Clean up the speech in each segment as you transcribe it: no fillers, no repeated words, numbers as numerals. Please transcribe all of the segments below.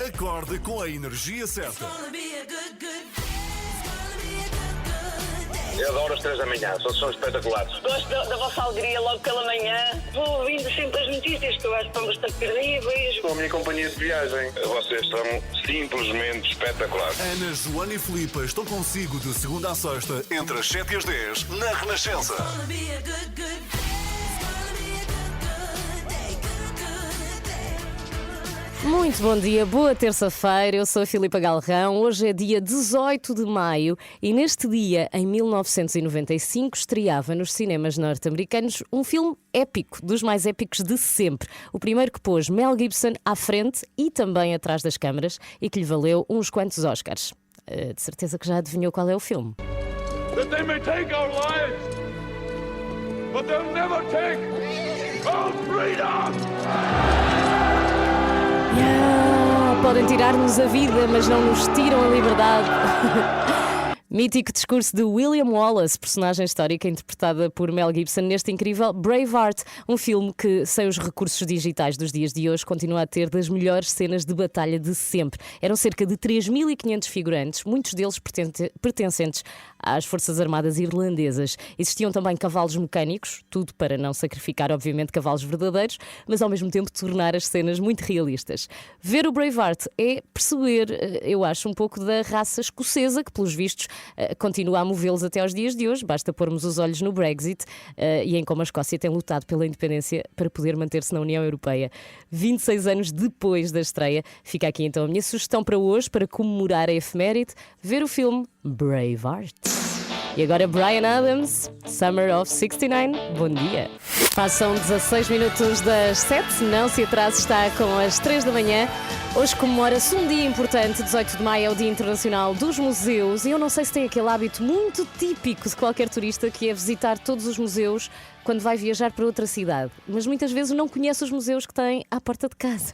Acorde com a energia certa. Eu adoro as 3 da manhã, são espetaculares. Gosto da vossa alegria logo pela manhã. Vou ouvindo sempre as notícias que eu acho que estão bastante terríveis. Com a minha companhia de viagem. Vocês são simplesmente espetaculares. Ana, Joana e Filipe estão consigo de segunda a sexta, entre as 7 e as 10, na Renascença. Muito bom dia, boa terça-feira, eu sou a Filipa Galrão. Hoje é dia 18 de maio e neste dia, em 1995, estreava nos cinemas norte-americanos um filme épico, dos mais épicos de sempre. O primeiro que pôs Mel Gibson à frente e também atrás das câmaras e que lhe valeu uns quantos Oscars. De certeza que já adivinhou qual é o filme. That they may take our lives, but they'll never take our freedom! Podem tirar-nos a vida, mas não nos tiram a liberdade. Mítico discurso de William Wallace, personagem histórica interpretada por Mel Gibson neste incrível Braveheart, um filme que, sem os recursos digitais dos dias de hoje, continua a ter das melhores cenas de batalha de sempre. Eram cerca de 3.500 figurantes, muitos deles pertencentes às Forças Armadas Irlandesas. Existiam também cavalos mecânicos, tudo para não sacrificar, obviamente, cavalos verdadeiros, mas ao mesmo tempo tornar as cenas muito realistas. Ver o Braveheart é perceber, eu acho, um pouco da raça escocesa, que pelos vistos continua a movê-los até aos dias de hoje. Basta pormos os olhos no Brexit e em como a Escócia tem lutado pela independência para poder manter-se na União Europeia. 26 anos depois da estreia, fica aqui então a minha sugestão para hoje, para comemorar a efeméride, ver o filme Braveheart. E agora Bryan Adams, Summer of 69. Bom dia. Passam 16 minutos das 7, não se atrase, está com as 3 da manhã. Hoje comemora-se um dia importante, 18 de maio é o Dia Internacional dos Museus. E eu não sei se tem aquele hábito muito típico de qualquer turista, que é visitar todos os museus quando vai viajar para outra cidade, mas muitas vezes não conhece os museus que tem à porta de casa.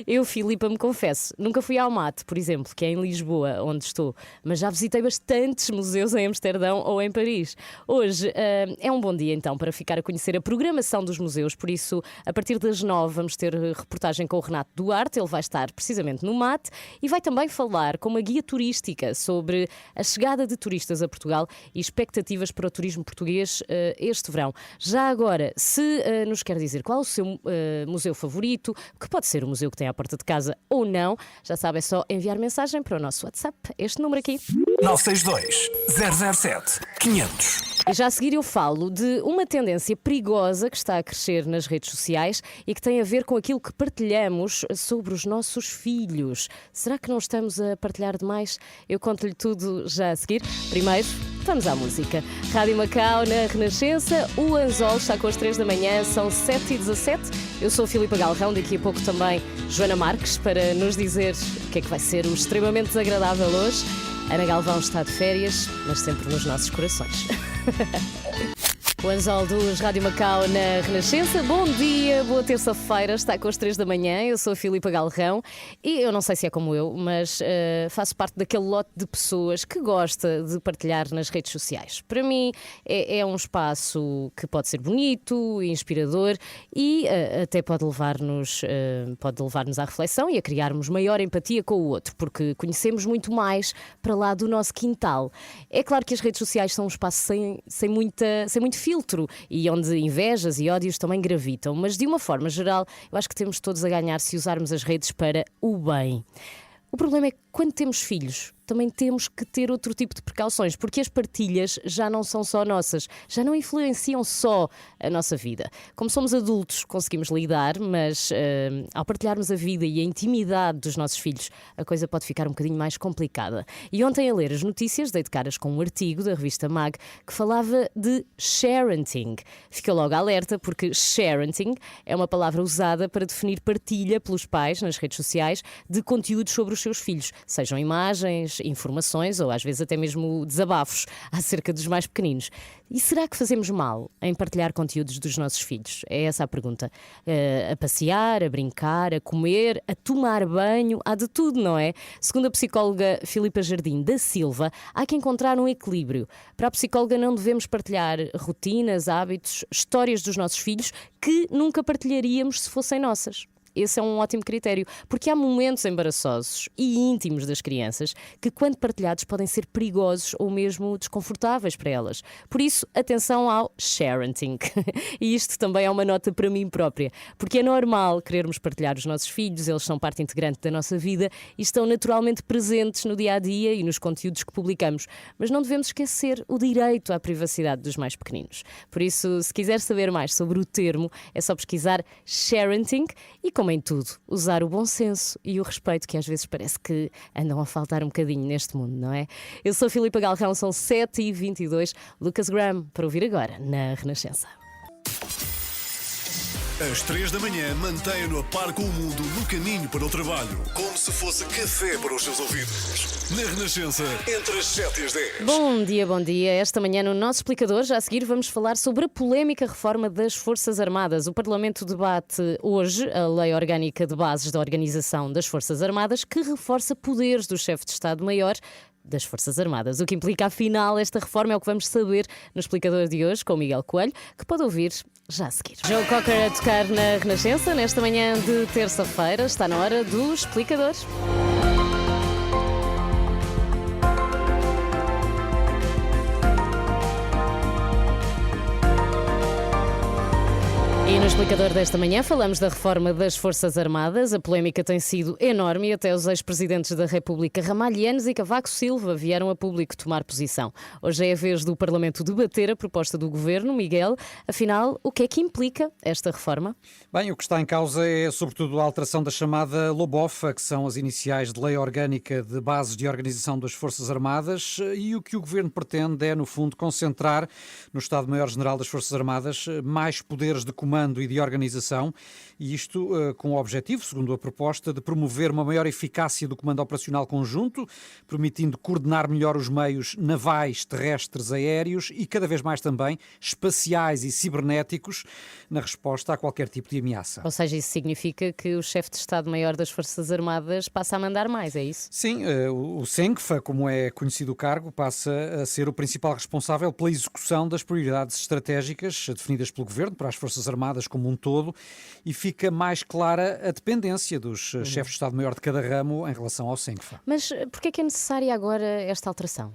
Eu, Filipa, me confesso, nunca fui ao MAT, por exemplo, que é em Lisboa, onde estou, mas já visitei bastantes museus em Amsterdão ou em Paris. Hoje é um bom dia então para ficar a conhecer a programação dos museus, por isso a partir das 9 vamos ter reportagem com o Renato Duarte, ele vai estar precisamente no MAT e vai também falar com uma guia turística sobre a chegada de turistas a Portugal e expectativas para o turismo português este verão. Já agora, se nos quer dizer qual é o seu museu favorito, que pode ser o museu que tem à porta de casa ou não, já sabe, é só enviar mensagem para o nosso WhatsApp, este número aqui. 962 007 500. E já a seguir eu falo de uma tendência perigosa que está a crescer nas redes sociais e que tem a ver com aquilo que partilhamos sobre os nossos filhos. Será que não estamos a partilhar demais? Eu conto-lhe tudo já a seguir. Primeiro, vamos à música. Rádio Macau na Renascença, o Anzol está com as 3 da manhã, são 7h17. Eu sou a Filipa Galrão, daqui a pouco também Joana Marques, para nos dizer o que é que vai ser o extremamente desagradável hoje. Ana Galvão está de férias, mas sempre nos nossos corações. O Anzol dos Rádio Macau na Renascença. Bom dia, boa terça-feira, está com as 3 da manhã. Eu sou a Filipa Galrão e eu não sei se é como eu, mas faço parte daquele lote de pessoas que gosta de partilhar nas redes sociais. Para mim é um espaço que pode ser bonito, inspirador e até pode levar-nos à reflexão e a criarmos maior empatia com o outro, porque conhecemos muito mais para lá do nosso quintal. É claro que as redes sociais são um espaço sem muito filtro e onde invejas e ódios também gravitam, mas de uma forma geral eu acho que temos todos a ganhar se usarmos as redes para o bem. O problema é que quando temos filhos também temos que ter outro tipo de precauções, porque as partilhas já não são só nossas, já não influenciam só a nossa vida. Como somos adultos, conseguimos lidar, mas ao partilharmos a vida e a intimidade dos nossos filhos, a coisa pode ficar um bocadinho mais complicada. E ontem, a ler as notícias, dei de caras com um artigo da revista Mag que falava de sharenting. Fica logo alerta, porque sharenting é uma palavra usada para definir partilha pelos pais nas redes sociais de conteúdos sobre os seus filhos, sejam imagens, informações ou às vezes até mesmo desabafos acerca dos mais pequeninos. E será que fazemos mal em partilhar conteúdos dos nossos filhos? É essa a pergunta. A passear, a brincar, a comer, a tomar banho, há de tudo, não é? Segundo a psicóloga Filipa Jardim da Silva, há que encontrar um equilíbrio. Para a psicóloga não devemos partilhar rotinas, hábitos, histórias dos nossos filhos que nunca partilharíamos se fossem nossas. esse é um ótimo critério, porque há momentos embaraçosos e íntimos das crianças que, quando partilhados, podem ser perigosos ou mesmo desconfortáveis para elas. Por isso, atenção ao sharenting. E isto também é uma nota para mim própria, porque é normal querermos partilhar os nossos filhos, eles são parte integrante da nossa vida e estão naturalmente presentes no dia-a-dia e nos conteúdos que publicamos, mas não devemos esquecer o direito à privacidade dos mais pequeninos. Por isso, se quiser saber mais sobre o termo, é só pesquisar sharenting e, como em tudo, usar o bom senso e o respeito que às vezes parece que andam a faltar um bocadinho neste mundo, não é? Eu sou a Filipa Galrão, são 7h22. Lucas Graham, para ouvir agora na Renascença. Às 3 da manhã, mantenha-no a par com o mundo no caminho para o trabalho. Como se fosse café para os seus ouvidos. Na Renascença, entre as 7 e as 10. Bom dia, bom dia. Esta manhã no nosso explicador, já a seguir vamos falar sobre a polémica reforma das Forças Armadas. O Parlamento debate hoje a Lei Orgânica de Bases da Organização das Forças Armadas, que reforça poderes do chefe de Estado-Maior das Forças Armadas. O que implica, afinal, esta reforma é o que vamos saber no explicador de hoje com o Miguel Coelho, que pode ouvir já a seguir. Joe Cocker a tocar na Renascença, nesta manhã de terça-feira. Está na hora do explicador. E no explicador desta manhã falamos da reforma das Forças Armadas. A polémica tem sido enorme e até os ex-presidentes da República, Ramalhianos e Cavaco Silva, vieram a público tomar posição. Hoje é a vez do Parlamento debater a proposta do Governo. Miguel, afinal, o que é que implica esta reforma? Bem, o que está em causa é sobretudo a alteração da chamada LOBOFA, que são as iniciais de Lei Orgânica de Bases de Organização das Forças Armadas, e o que o Governo pretende é, no fundo, concentrar no Estado-Maior-General das Forças Armadas mais poderes de comando e de organização, e isto com o objetivo, segundo a proposta, de promover uma maior eficácia do comando operacional conjunto, permitindo coordenar melhor os meios navais, terrestres, aéreos e cada vez mais também espaciais e cibernéticos na resposta a qualquer tipo de ameaça. Ou seja, isso significa que o chefe de Estado-Maior das Forças Armadas passa a mandar mais, é isso? Sim, o SENCFA, como é conhecido o cargo, passa a ser o principal responsável pela execução das prioridades estratégicas definidas pelo Governo para as Forças Armadas como um todo, e fica mais clara a dependência dos chefes de Estado-Maior de cada ramo em relação ao SENCFA. Mas porquê é que é necessária agora esta alteração?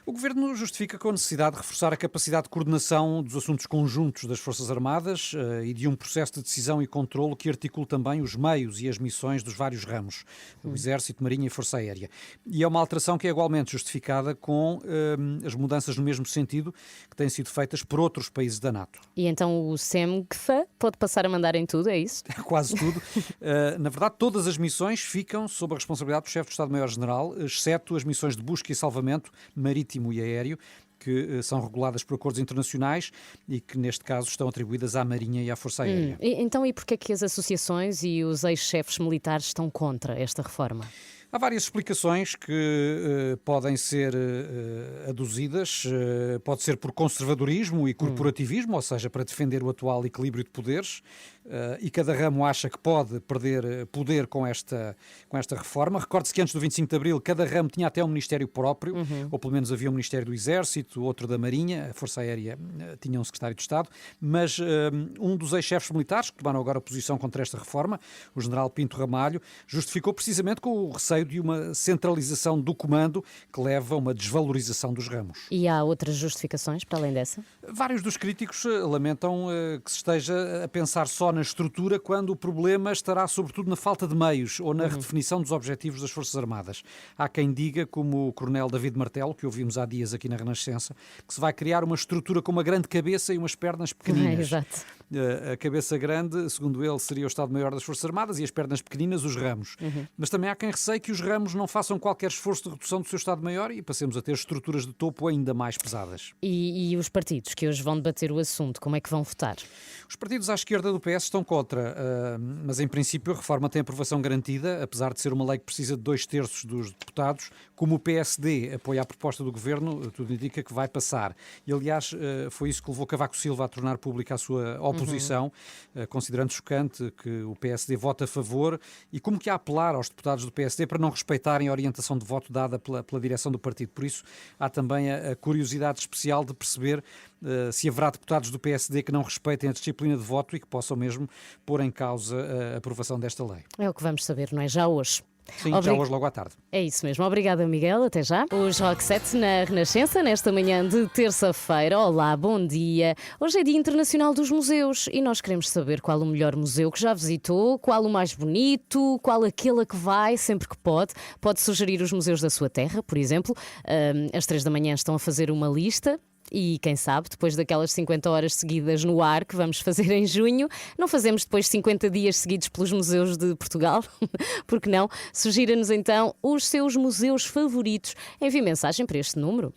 O Governo justifica com a necessidade de reforçar a capacidade de coordenação dos assuntos conjuntos das Forças Armadas e de um processo de decisão e controlo que articule também os meios e as missões dos vários ramos, do Exército, Marinha e Força Aérea. E é uma alteração que é igualmente justificada com as mudanças no mesmo sentido que têm sido feitas por outros países da NATO. E então o SEMGFA pode passar a mandar em tudo, é isso? Quase tudo. Na verdade, todas as missões ficam sob a responsabilidade do chefe do Estado-Maior-General, exceto as missões de busca e salvamento marítimo e aéreo, que são reguladas por acordos internacionais e que, neste caso, estão atribuídas à Marinha e à Força Aérea. Então, e porquê é que as associações e os ex-chefes militares estão contra esta reforma? Há várias explicações que podem ser aduzidas. Pode ser por conservadorismo e corporativismo, ou seja, para defender o atual equilíbrio de poderes, e cada ramo acha que pode perder poder com esta reforma. Recorde-se que antes do 25 de Abril cada ramo tinha até um ministério próprio, ou pelo menos havia um Ministério do Exército, outro da Marinha, a Força Aérea tinha um secretário de Estado, mas um dos ex-chefes militares, que tomaram agora posição contra esta reforma, o general Pinto Ramalho, justificou precisamente com o receio de uma centralização do comando que leva a uma desvalorização dos ramos. E há outras justificações para além dessa? Vários dos críticos lamentam que se esteja a pensar só na estrutura quando o problema estará sobretudo na falta de meios ou na redefinição dos objetivos das Forças Armadas. Há quem diga, como o coronel David Martelo, que ouvimos há dias aqui na Renascença, que se vai criar uma estrutura com uma grande cabeça e umas pernas pequeninas. Exato. A cabeça grande, segundo ele, seria o Estado-Maior das Forças Armadas e as pernas pequeninas, os ramos. Mas também há quem receie que os ramos não façam qualquer esforço de redução do seu Estado-Maior e passemos a ter estruturas de topo ainda mais pesadas. E os partidos que hoje vão debater o assunto, como é que vão votar? Os partidos à esquerda do PS estão contra, mas em princípio a reforma tem aprovação garantida, apesar de ser uma lei que precisa de 2/3 dos deputados. Como o PSD apoia a proposta do Governo, tudo indica que vai passar. E aliás, foi isso que levou Cavaco Silva a tornar pública a sua oposição, considerando chocante que o PSD vote a favor e como que a apelar aos deputados do PSD para não respeitarem a orientação de voto dada pela direção do partido. Por isso, há também a curiosidade especial de perceber se haverá deputados do PSD que não respeitem a disciplina de voto e que possam mesmo pôr em causa a aprovação desta lei. É o que vamos saber, não é? Já hoje. Sim, já hoje logo à tarde. É isso mesmo. Obrigada, Miguel. Até já. Os Rock Set na Renascença, nesta manhã de terça-feira. Olá, bom dia. Hoje é Dia Internacional dos Museus e nós queremos saber qual o melhor museu que já visitou, qual o mais bonito, qual aquele a que vai sempre que pode. Pode sugerir os museus da sua terra, por exemplo. Às 3 da manhã estão a fazer uma lista. E quem sabe, depois daquelas 50 horas seguidas no ar que vamos fazer em junho, não fazemos depois 50 dias seguidos pelos museus de Portugal? Por que não? Sugira-nos então os seus museus favoritos. Envie mensagem para este número.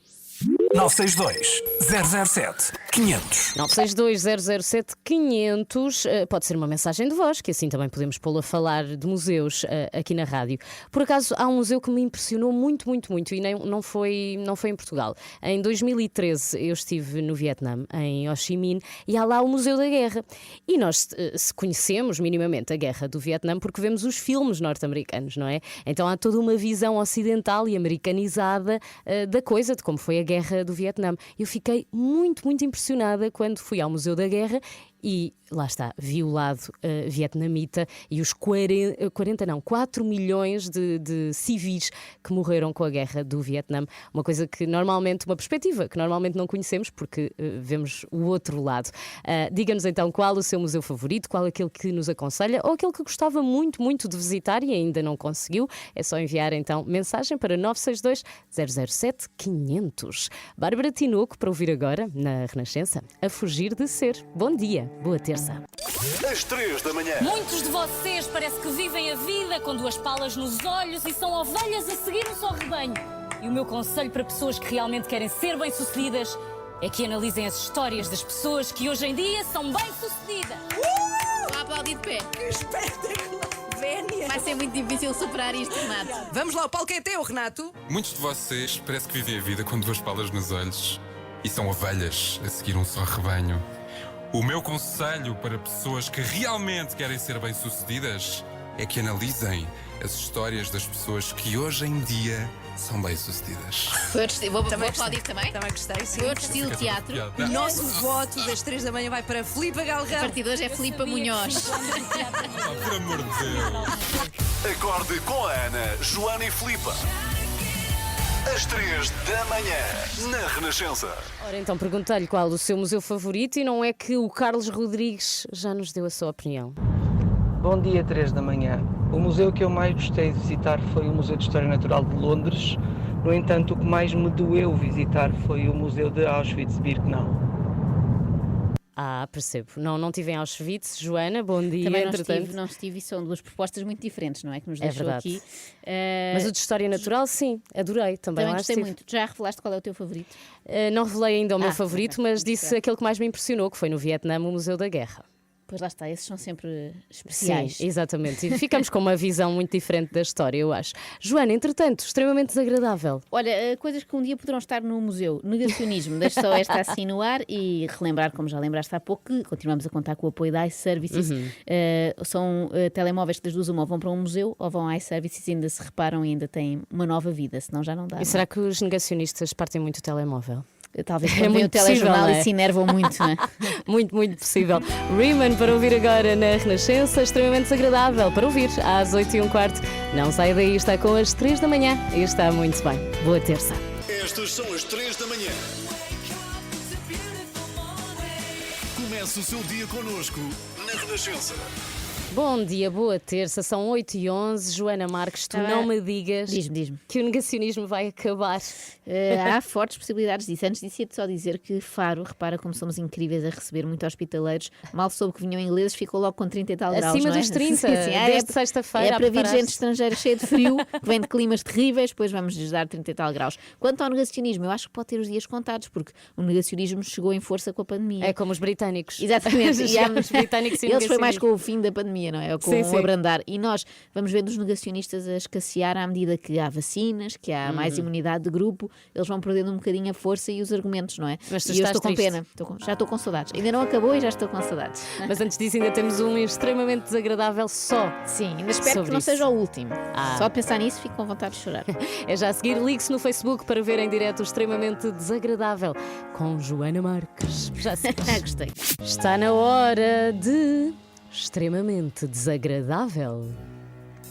962 007 500. 962 007 500. Pode ser uma mensagem de voz, que assim também podemos pô-lo a falar de museus aqui na rádio. Por acaso, há um museu que me impressionou muito e não foi em Portugal. Em 2013 eu estive no Vietnã, em Ho Chi Minh, e há lá o Museu da Guerra. E nós se conhecemos minimamente a Guerra do Vietnã porque vemos os filmes norte-americanos, não é? Então há toda uma visão ocidental e americanizada da coisa, de como foi a Guerra do Vietnã. Eu fiquei muito impressionada quando fui ao Museu da Guerra e lá está, vi o lado vietnamita e os 4 milhões de civis que morreram com a Guerra do Vietnã. Uma perspectiva que normalmente não conhecemos porque vemos o outro lado. Diga-nos então qual o seu museu favorito, qual aquele que nos aconselha ou aquele que gostava muito de visitar e ainda não conseguiu. É só enviar então mensagem para 962 007 500. Bárbara Tinoco para ouvir agora na Renascença, A Fugir de Ser. Bom dia. Boa terça. Às 3 da manhã. Muitos de vocês parece que vivem a vida com 2 palas nos olhos e são ovelhas a seguir um só rebanho. E o meu conselho para pessoas que realmente querem ser bem-sucedidas é que analisem as histórias das pessoas que hoje em dia são bem-sucedidas. Vá aplaudir de pé. Que espetáculo! Vénia! Vai ser muito difícil superar isto, Renato. Vamos lá, o palco é teu, Renato. Muitos de vocês parece que vivem a vida com 2 palas nos olhos e são ovelhas a seguir um só rebanho. O meu conselho para pessoas que realmente querem ser bem-sucedidas é que analisem as histórias das pessoas que hoje em dia são bem-sucedidas. Vou aplaudir também? Também gostei, sim. Foi outro estilo de teatro. O nosso voto das 3 da manhã vai para Filipe A Galrão. partir de hoje é Filipe Munhoz. Por amor de Deus. Acorde com a Ana, Joana e Filipa. Às 3 da manhã, na Renascença. Ora, então perguntei-lhe qual o seu museu favorito e não é que o Carlos Rodrigues já nos deu a sua opinião. Bom dia, 3 da manhã. O museu que eu mais gostei de visitar foi o Museu de História Natural de Londres. No entanto, o que mais me doeu visitar foi o Museu de Auschwitz-Birkenau. Percebo. Não tive em Auschwitz. Joana, bom dia. Também não estive e são 2 propostas muito diferentes, não é? Que nos deixou verdade. aqui. Mas o de História Natural, sim, adorei. Também lá gostei estive. muito. Já revelaste qual é o teu favorito? Não revelei ainda o meu favorito, ok. mas disse aquele que mais me impressionou, que foi no Vietnã, o Museu da Guerra. Pois lá está, esses são sempre especiais. Sim, exatamente. E ficamos com uma visão muito diferente da história, eu acho. Joana, entretanto, extremamente desagradável. Olha, coisas que um dia poderão estar no museu. Negacionismo. Deixo só esta assim no ar e relembrar, como já lembraste há pouco, que continuamos a contar com o apoio da iServices. São telemóveis que das duas uma, ou vão para um museu ou vão à iServices e ainda se reparam e ainda têm uma nova vida, senão já não dá. E será que os negacionistas partem muito o telemóvel? Talvez quando vem o telejornal e se enervam muito, não é? Muito possível. Riemann para ouvir agora na Renascença, extremamente desagradável para ouvir às 8h15. Não saia daí, está com as 3 da manhã e está muito bem. Boa terça. Estas são as 3 da manhã. Comece o seu dia connosco na Renascença. Bom dia, boa terça, são 8h11. Joana Marques, tu não me digas Diz-me. que o negacionismo vai acabar. Há fortes possibilidades disso. Antes disso, ia-te só dizer que Faro, repara como somos incríveis a receber muito hospitaleiros. Mal soube que vinham ingleses, ficou logo com 30 e tal graus. Acima não é? dos 30, sim, desde sexta-feira. É a para vir preparar-se. gente estrangeira cheia de frio, que vem de climas terríveis, depois vamos lhes dar 30 e tal graus. Quanto ao negacionismo, eu acho que pode ter os dias contados, porque o negacionismo chegou em força com a pandemia. É como os britânicos. Exatamente. Os britânicos e o Eles foi mais negacionismo. com o fim da pandemia pandemia, não é? Ou com Sim, o sim. abrandar. E nós vamos vendo os negacionistas a escassear à medida que há vacinas, que há mais imunidade de grupo, eles vão perdendo um bocadinho a força e os argumentos, não é? Mas tu e eu estás estou com triste. pena, já estou com saudades. Ainda não acabou e já estou com saudades. Mas antes disso, ainda temos um extremamente desagradável só. Sim, ainda espero Sobre que não isso. seja o último. Ah. Só de pensar nisso fico com vontade de chorar. É já a seguir, ligue-se no Facebook para ver em direto o extremamente desagradável com Joana Marques. Já sei. Gostei. Está na hora de extremamente desagradável.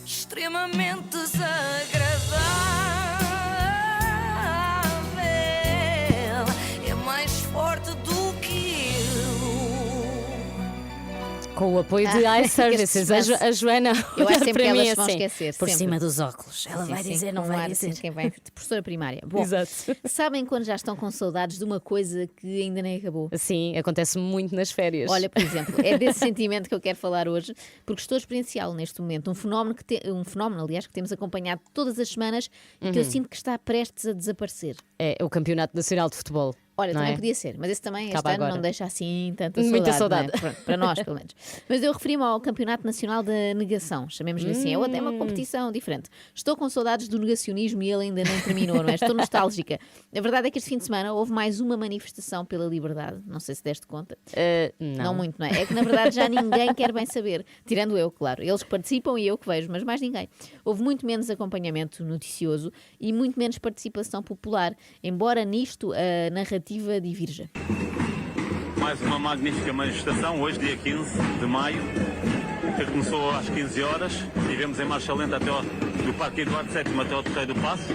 Extremamente desagradável. É mais forte do que Com o apoio de iServices. A Joana Eu acho olhar sempre para que mim elas vão assim, esquecer. por sempre. cima dos óculos. Ela Sim, vai sim, dizer, não com vai ar, dizer. assim, quem vai, professora primária. Bom, Exato. sabem quando já estão com saudades de uma coisa que ainda nem acabou? Sim, acontece muito nas férias. Olha, por exemplo, é desse sentimento que eu quero falar hoje, porque estou a experienciá-lo neste momento. Um fenómeno, aliás, que temos acompanhado todas as semanas e que eu sinto que está prestes a desaparecer. É o Campeonato Nacional de Futebol. Olha, não também é? podia ser, mas esse também este Acaba ano agora. não deixa assim tanta Muita saudade. saudade. Não é? Pronto, para nós, pelo menos. Mas eu referi-me ao Campeonato Nacional da Negação, chamemos-lhe assim. É uma competição diferente. Estou com saudades do negacionismo e ele ainda nem terminou, não é? Estou nostálgica. A verdade é que este fim de semana houve mais uma manifestação pela liberdade. Não sei se deste conta. Não muito, não é? É que na verdade já ninguém quer bem saber. Tirando eu, claro. Eles que participam e eu que vejo, mas mais ninguém. Houve muito menos acompanhamento noticioso e muito menos participação popular, embora nisto a narrativa divirja. Mais uma magnífica manifestação, hoje dia 15 de maio, que começou às 15 horas. Estivemos em marcha lenta do Parque Eduardo VII até ao Terreiro do Paço,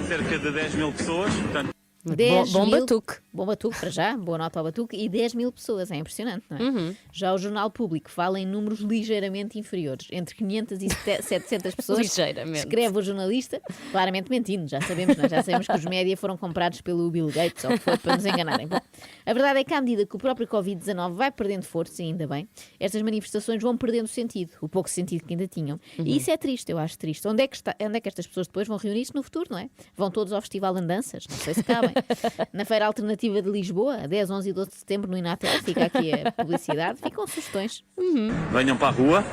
cerca de 10 mil pessoas, portanto... 10 Bom mil, batuque. Bom batuque para já, boa nota ao batuque, e 10 mil pessoas, é impressionante, não é? Já o Jornal Público fala em números ligeiramente inferiores, entre 500 e 700 pessoas. Ligeiramente. Escreve o jornalista, claramente mentindo, já sabemos, não é? Já sabemos que os média foram comprados pelo Bill Gates, ou o que foi, para nos enganarem. Bom, a verdade é que à medida que o próprio Covid-19 vai perdendo força, e ainda bem, estas manifestações vão perdendo sentido, o pouco sentido que ainda tinham. E isso é triste, eu acho triste. Onde é que estas pessoas depois vão reunir-se no futuro, não é? Vão todos ao Festival Andanças? Não sei se cabem. Na Feira Alternativa de Lisboa, a 10, 11 e 12 de setembro, no Inatel, fica aqui a publicidade, ficam sugestões. Venham para a rua,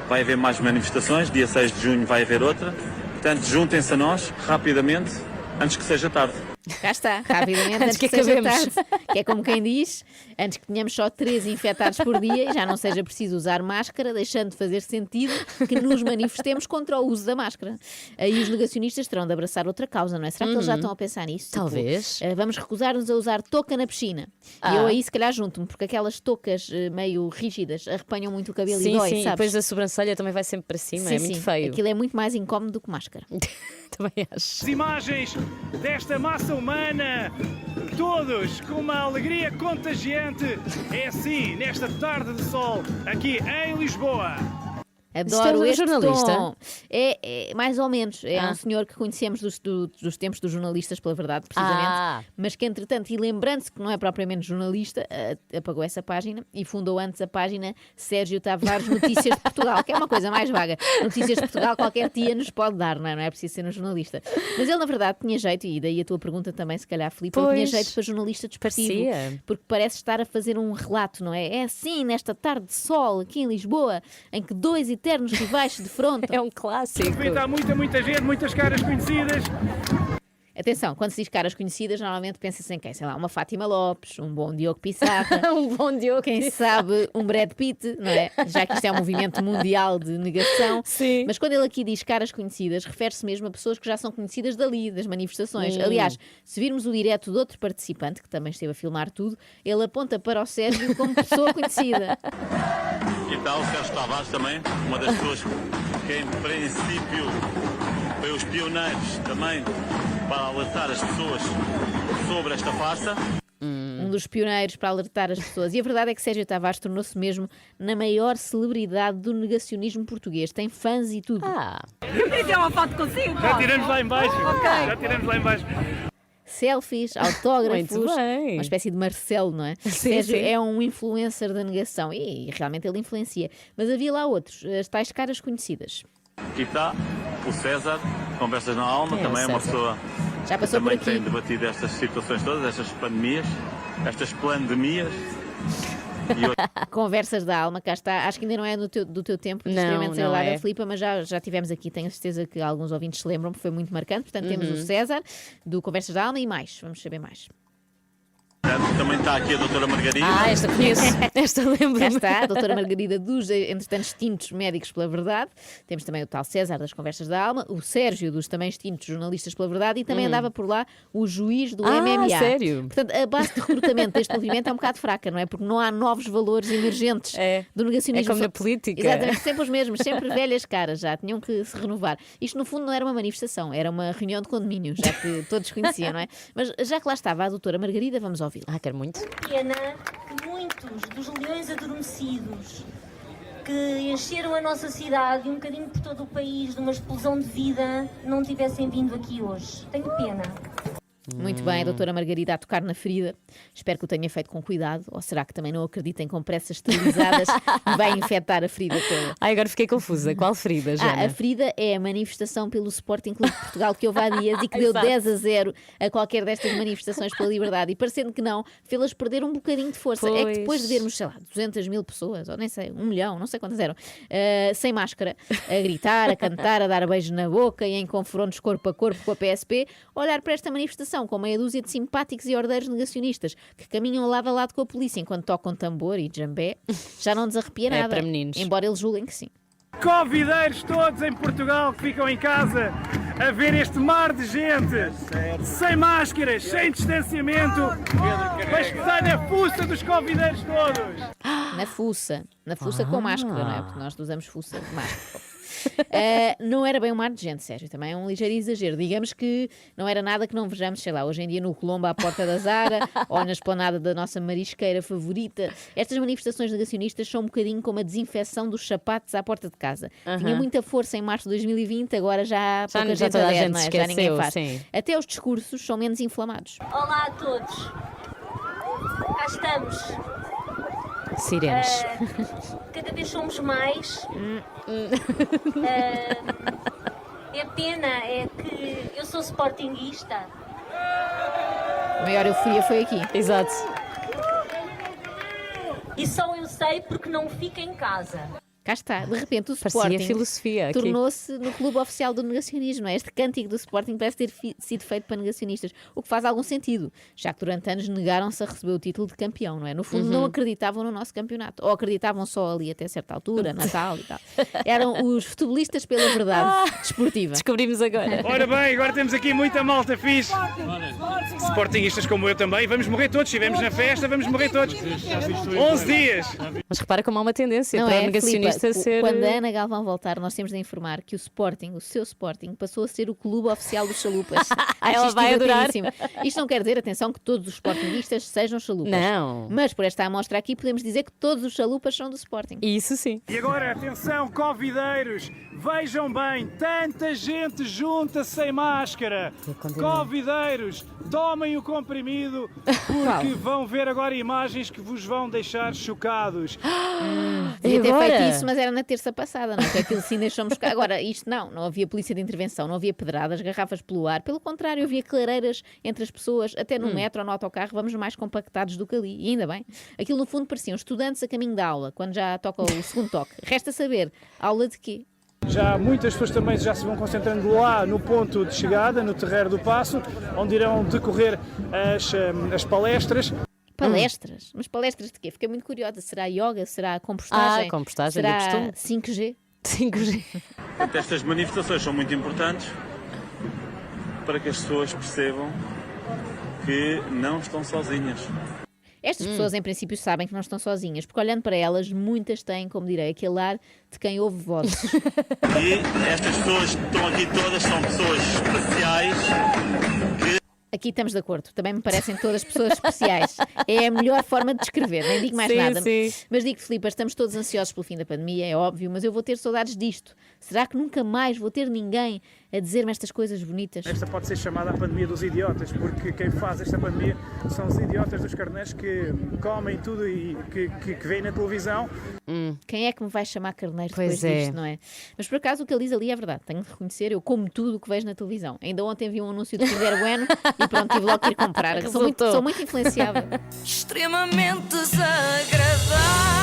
vai haver mais manifestações, dia 6 de junho vai haver outra, portanto juntem-se a nós, rapidamente, antes que seja tarde. Cá está, rapidamente, antes que seja tarde. Que é como quem diz, antes que tenhamos só 3 infectados por dia e já não seja preciso usar máscara, deixando de fazer sentido que nos manifestemos contra o uso da máscara. Aí os negacionistas terão de abraçar outra causa, não é? Será que eles já estão a pensar nisso? Talvez. Tipo, vamos recusar-nos a usar touca na piscina. E eu aí se calhar junto-me, porque aquelas toucas meio rígidas arrepanham muito o cabelo e dói, sim, sabes? depois a sobrancelha também vai sempre para cima, é muito feio. Aquilo é muito mais incómodo do que máscara. Também acho. As imagens desta massa humana, todos com uma alegria contagiante, é assim, nesta tarde de sol, aqui em Lisboa. Adoro este este jornalista? tom. É mais ou menos. É um senhor que conhecemos dos tempos dos jornalistas, pela verdade, precisamente. Mas que, entretanto, e lembrando-se que não é propriamente jornalista, apagou essa página e fundou antes a página Sérgio Tavares Notícias de Portugal, que é uma coisa mais vaga. Notícias de Portugal qualquer tia nos pode dar, não é? Não é preciso ser um jornalista. Mas ele, na verdade, tinha jeito, e daí a tua pergunta também, se calhar, Filipe, ele tinha jeito para jornalista desportivo. Parecia. Porque parece estar a fazer um relato, não é? É assim, nesta tarde de sol, aqui em Lisboa, em que 2 eternos rivais se defrontam. É um clássico. Há muita gente, muitas caras conhecidas. Atenção, quando se diz caras conhecidas, normalmente pensa-se em quem? Sei lá, uma Fátima Lopes, um bom Diogo Pissarra, um bom Diogo quem Pissarra. sabe um Brad Pitt, não é? Já que isto é um movimento mundial de negação. Sim. Mas quando ele aqui diz caras conhecidas, refere-se mesmo a pessoas que já são conhecidas dali, das manifestações. Aliás, se virmos o direto de outro participante, que também esteve a filmar tudo, ele aponta para o Sérgio como pessoa conhecida. E tal, o Sérgio Tavares também, uma das pessoas que em princípio foi os pioneiros também para alertar as pessoas sobre esta farsa. Um dos pioneiros para alertar as pessoas. E a verdade é que Sérgio Tavares tornou-se mesmo na maior celebridade do negacionismo português. Tem fãs e tudo. Eu queria tirar uma foto consigo. Já tiramos lá em baixo. Ok. Já tiramos lá em baixo. Selfies, autógrafos, Muito bem. uma espécie de Marcelo, não é? Sérgio é um influencer da negação e realmente ele influencia. Mas havia lá outros, as tais caras conhecidas. Aqui está o César, Conversas na Alma, Quem é o também é uma César? pessoa Já que passou por também aqui. tem debatido estas situações todas, estas pandemias, estas plandemias. E hoje... Conversas da alma, cá está. Acho que ainda não é do teu tempo, Não, extremamente não desagradável, é. Filipa, mas já tivemos aqui. Tenho a certeza que alguns ouvintes se lembram, porque foi muito marcante. Portanto, temos o César, do Conversas da Alma, e mais. Vamos saber mais. Também está aqui a doutora Margarida. Esta conheço. Esta Cá lembro-me. está, a doutora Margarida dos, entretanto, extintos Médicos pela Verdade. Temos também o tal César das Conversas da Alma, o Sérgio dos também extintos Jornalistas pela Verdade, e também andava por lá o juiz do MMA. Sério? Portanto, a base de recrutamento deste movimento é um bocado fraca, não é? Porque não há novos valores emergentes do negacionismo. É como na política. Exatamente, sempre os mesmos, sempre velhas caras já, tinham que se renovar. Isto, no fundo, não era uma manifestação, era uma reunião de condomínio, já que todos conheciam, não é? Mas já que lá estava a doutora Margarida, vamos ouvi-la. Quero muito. Pena que muitos dos leões adormecidos que encheram a nossa cidade e um bocadinho por todo o país de uma explosão de vida não tivessem vindo aqui hoje. Tenho pena. Muito bem, a doutora Margarida a tocar na ferida. Espero que o tenha feito com cuidado. Ou será que também não acredita em compressas esterilizadas e vai infectar a ferida toda? Agora fiquei confusa. Qual ferida, Joana? A ferida é a manifestação pelo Sporting Clube de Portugal que houve há dias e que deu 10-0 a qualquer destas manifestações pela liberdade. E parecendo que não, fê-las perder um bocadinho de força. É que depois de vermos, sei lá, 200 mil pessoas, ou nem sei, 1 milhão, não sei quantas eram, sem máscara, a gritar, a cantar, a dar beijos na boca e em confrontos corpo a corpo com a PSP, olhar para esta manifestação com meia dúzia de simpáticos e ordeiros negacionistas que caminham lado a lado com a polícia enquanto tocam tambor e djambé, já não nos arrepia nada. para meninos. Embora eles julguem que sim. Covideiros todos em Portugal que ficam em casa a ver este mar de gente, sem máscaras, sem distanciamento, mas que está na fuça dos covideiros todos. Na fuça com máscara, não é? Porque nós usamos fuça de máscara. Não era bem um mar de gente, Sérgio, também é um ligeiro exagero. Digamos que não era nada que não vejamos, sei lá, hoje em dia no Colombo à porta da Zara ou na esplanada da nossa marisqueira favorita. Estas manifestações negacionistas são um bocadinho como a desinfecção dos sapatos à porta de casa. Tinha muita força em março de 2020, agora já pouca gente toda a adere, gente não é? esqueceu, Já ninguém faz. sim. Até os discursos são menos inflamados. Olá a todos. Cá estamos. Sirenes. Cada vez somos mais. A pena é que eu sou sportinguista. A maior euforia foi aqui. Exato. E só eu sei porque não fico em casa. Cá está, de repente o Parecia Sporting filosofia aqui. tornou-se no clube oficial do negacionismo. Este cântico do Sporting parece ter sido feito para negacionistas, o que faz algum sentido, já que durante anos negaram-se a receber o título de campeão, não é? No fundo não acreditavam no nosso campeonato, ou acreditavam só ali até certa altura, Natal e tal. Eram os futebolistas pela verdade desportiva. Descobrimos agora. Ora bem, agora temos aqui muita malta fixe. Sportinguistas como eu também, vamos morrer todos. Se estivermos na festa, vamos morrer todos. 11 dias. Mas repara como há uma tendência Não para é, o negacionista ser... Quando a Ana Galvão voltar, nós temos de informar que o Sporting, o seu Sporting, passou a ser o clube oficial dos chalupas. Acho Ela isto vai adorar. divertidíssimo. Isto não quer dizer, atenção, que todos os sportinguistas sejam chalupas. Não. Mas por esta amostra aqui podemos dizer que todos os chalupas são do Sporting. Isso sim. E agora, atenção, covideiros, vejam bem, tanta gente junta sem máscara. Covideiros, tomem o comprimido, porque vão ver agora imagens que vos vão deixar chocados. Devia ter agora? feito isso, mas era na terça passada, não é? Que aquilo sim deixou-me chocar. Agora, isto não havia polícia de intervenção, não havia pedradas, garrafas pelo ar. Pelo contrário, havia clareiras entre as pessoas, até no metro ou no autocarro, vamos mais compactados do que ali. E ainda bem. Aquilo, no fundo, pareciam estudantes a caminho da aula, quando já toca o segundo toque. Resta saber, aula de quê? Já muitas pessoas também já se vão concentrando lá no ponto de chegada, no Terreiro do Paço, onde irão decorrer as palestras. Palestras? Mas palestras de quê? Fiquei muito curiosa. Será yoga? Será compostagem? Compostagem, será do costume. 5G? 5G. Estas manifestações são muito importantes para que as pessoas percebam que não estão sozinhas. Estas pessoas, em princípio, sabem que não estão sozinhas, porque olhando para elas, muitas têm, como direi, aquele ar de quem ouve vozes. E estas pessoas que estão aqui todas são pessoas especiais que... Aqui estamos de acordo, também me parecem todas pessoas especiais. É a melhor forma de descrever, nem digo mais Sim, nada. sim. Mas digo, Filipe, estamos todos ansiosos pelo fim da pandemia, é óbvio, mas eu vou ter saudades disto. Será que nunca mais vou ter ninguém a dizer-me estas coisas bonitas? Esta pode ser chamada a pandemia dos idiotas, porque quem faz esta pandemia são os idiotas dos carneiros que comem tudo e que veem na televisão. Quem é que me vai chamar carneiro Pois depois é. disto, não é? Mas por acaso o que ele diz ali é verdade. Tenho de reconhecer, eu como tudo o que vejo na televisão. Ainda ontem vi um anúncio de Kinder Bueno e pronto, tive logo que ir comprar. Sou muito influenciável. Extremamente desagradável.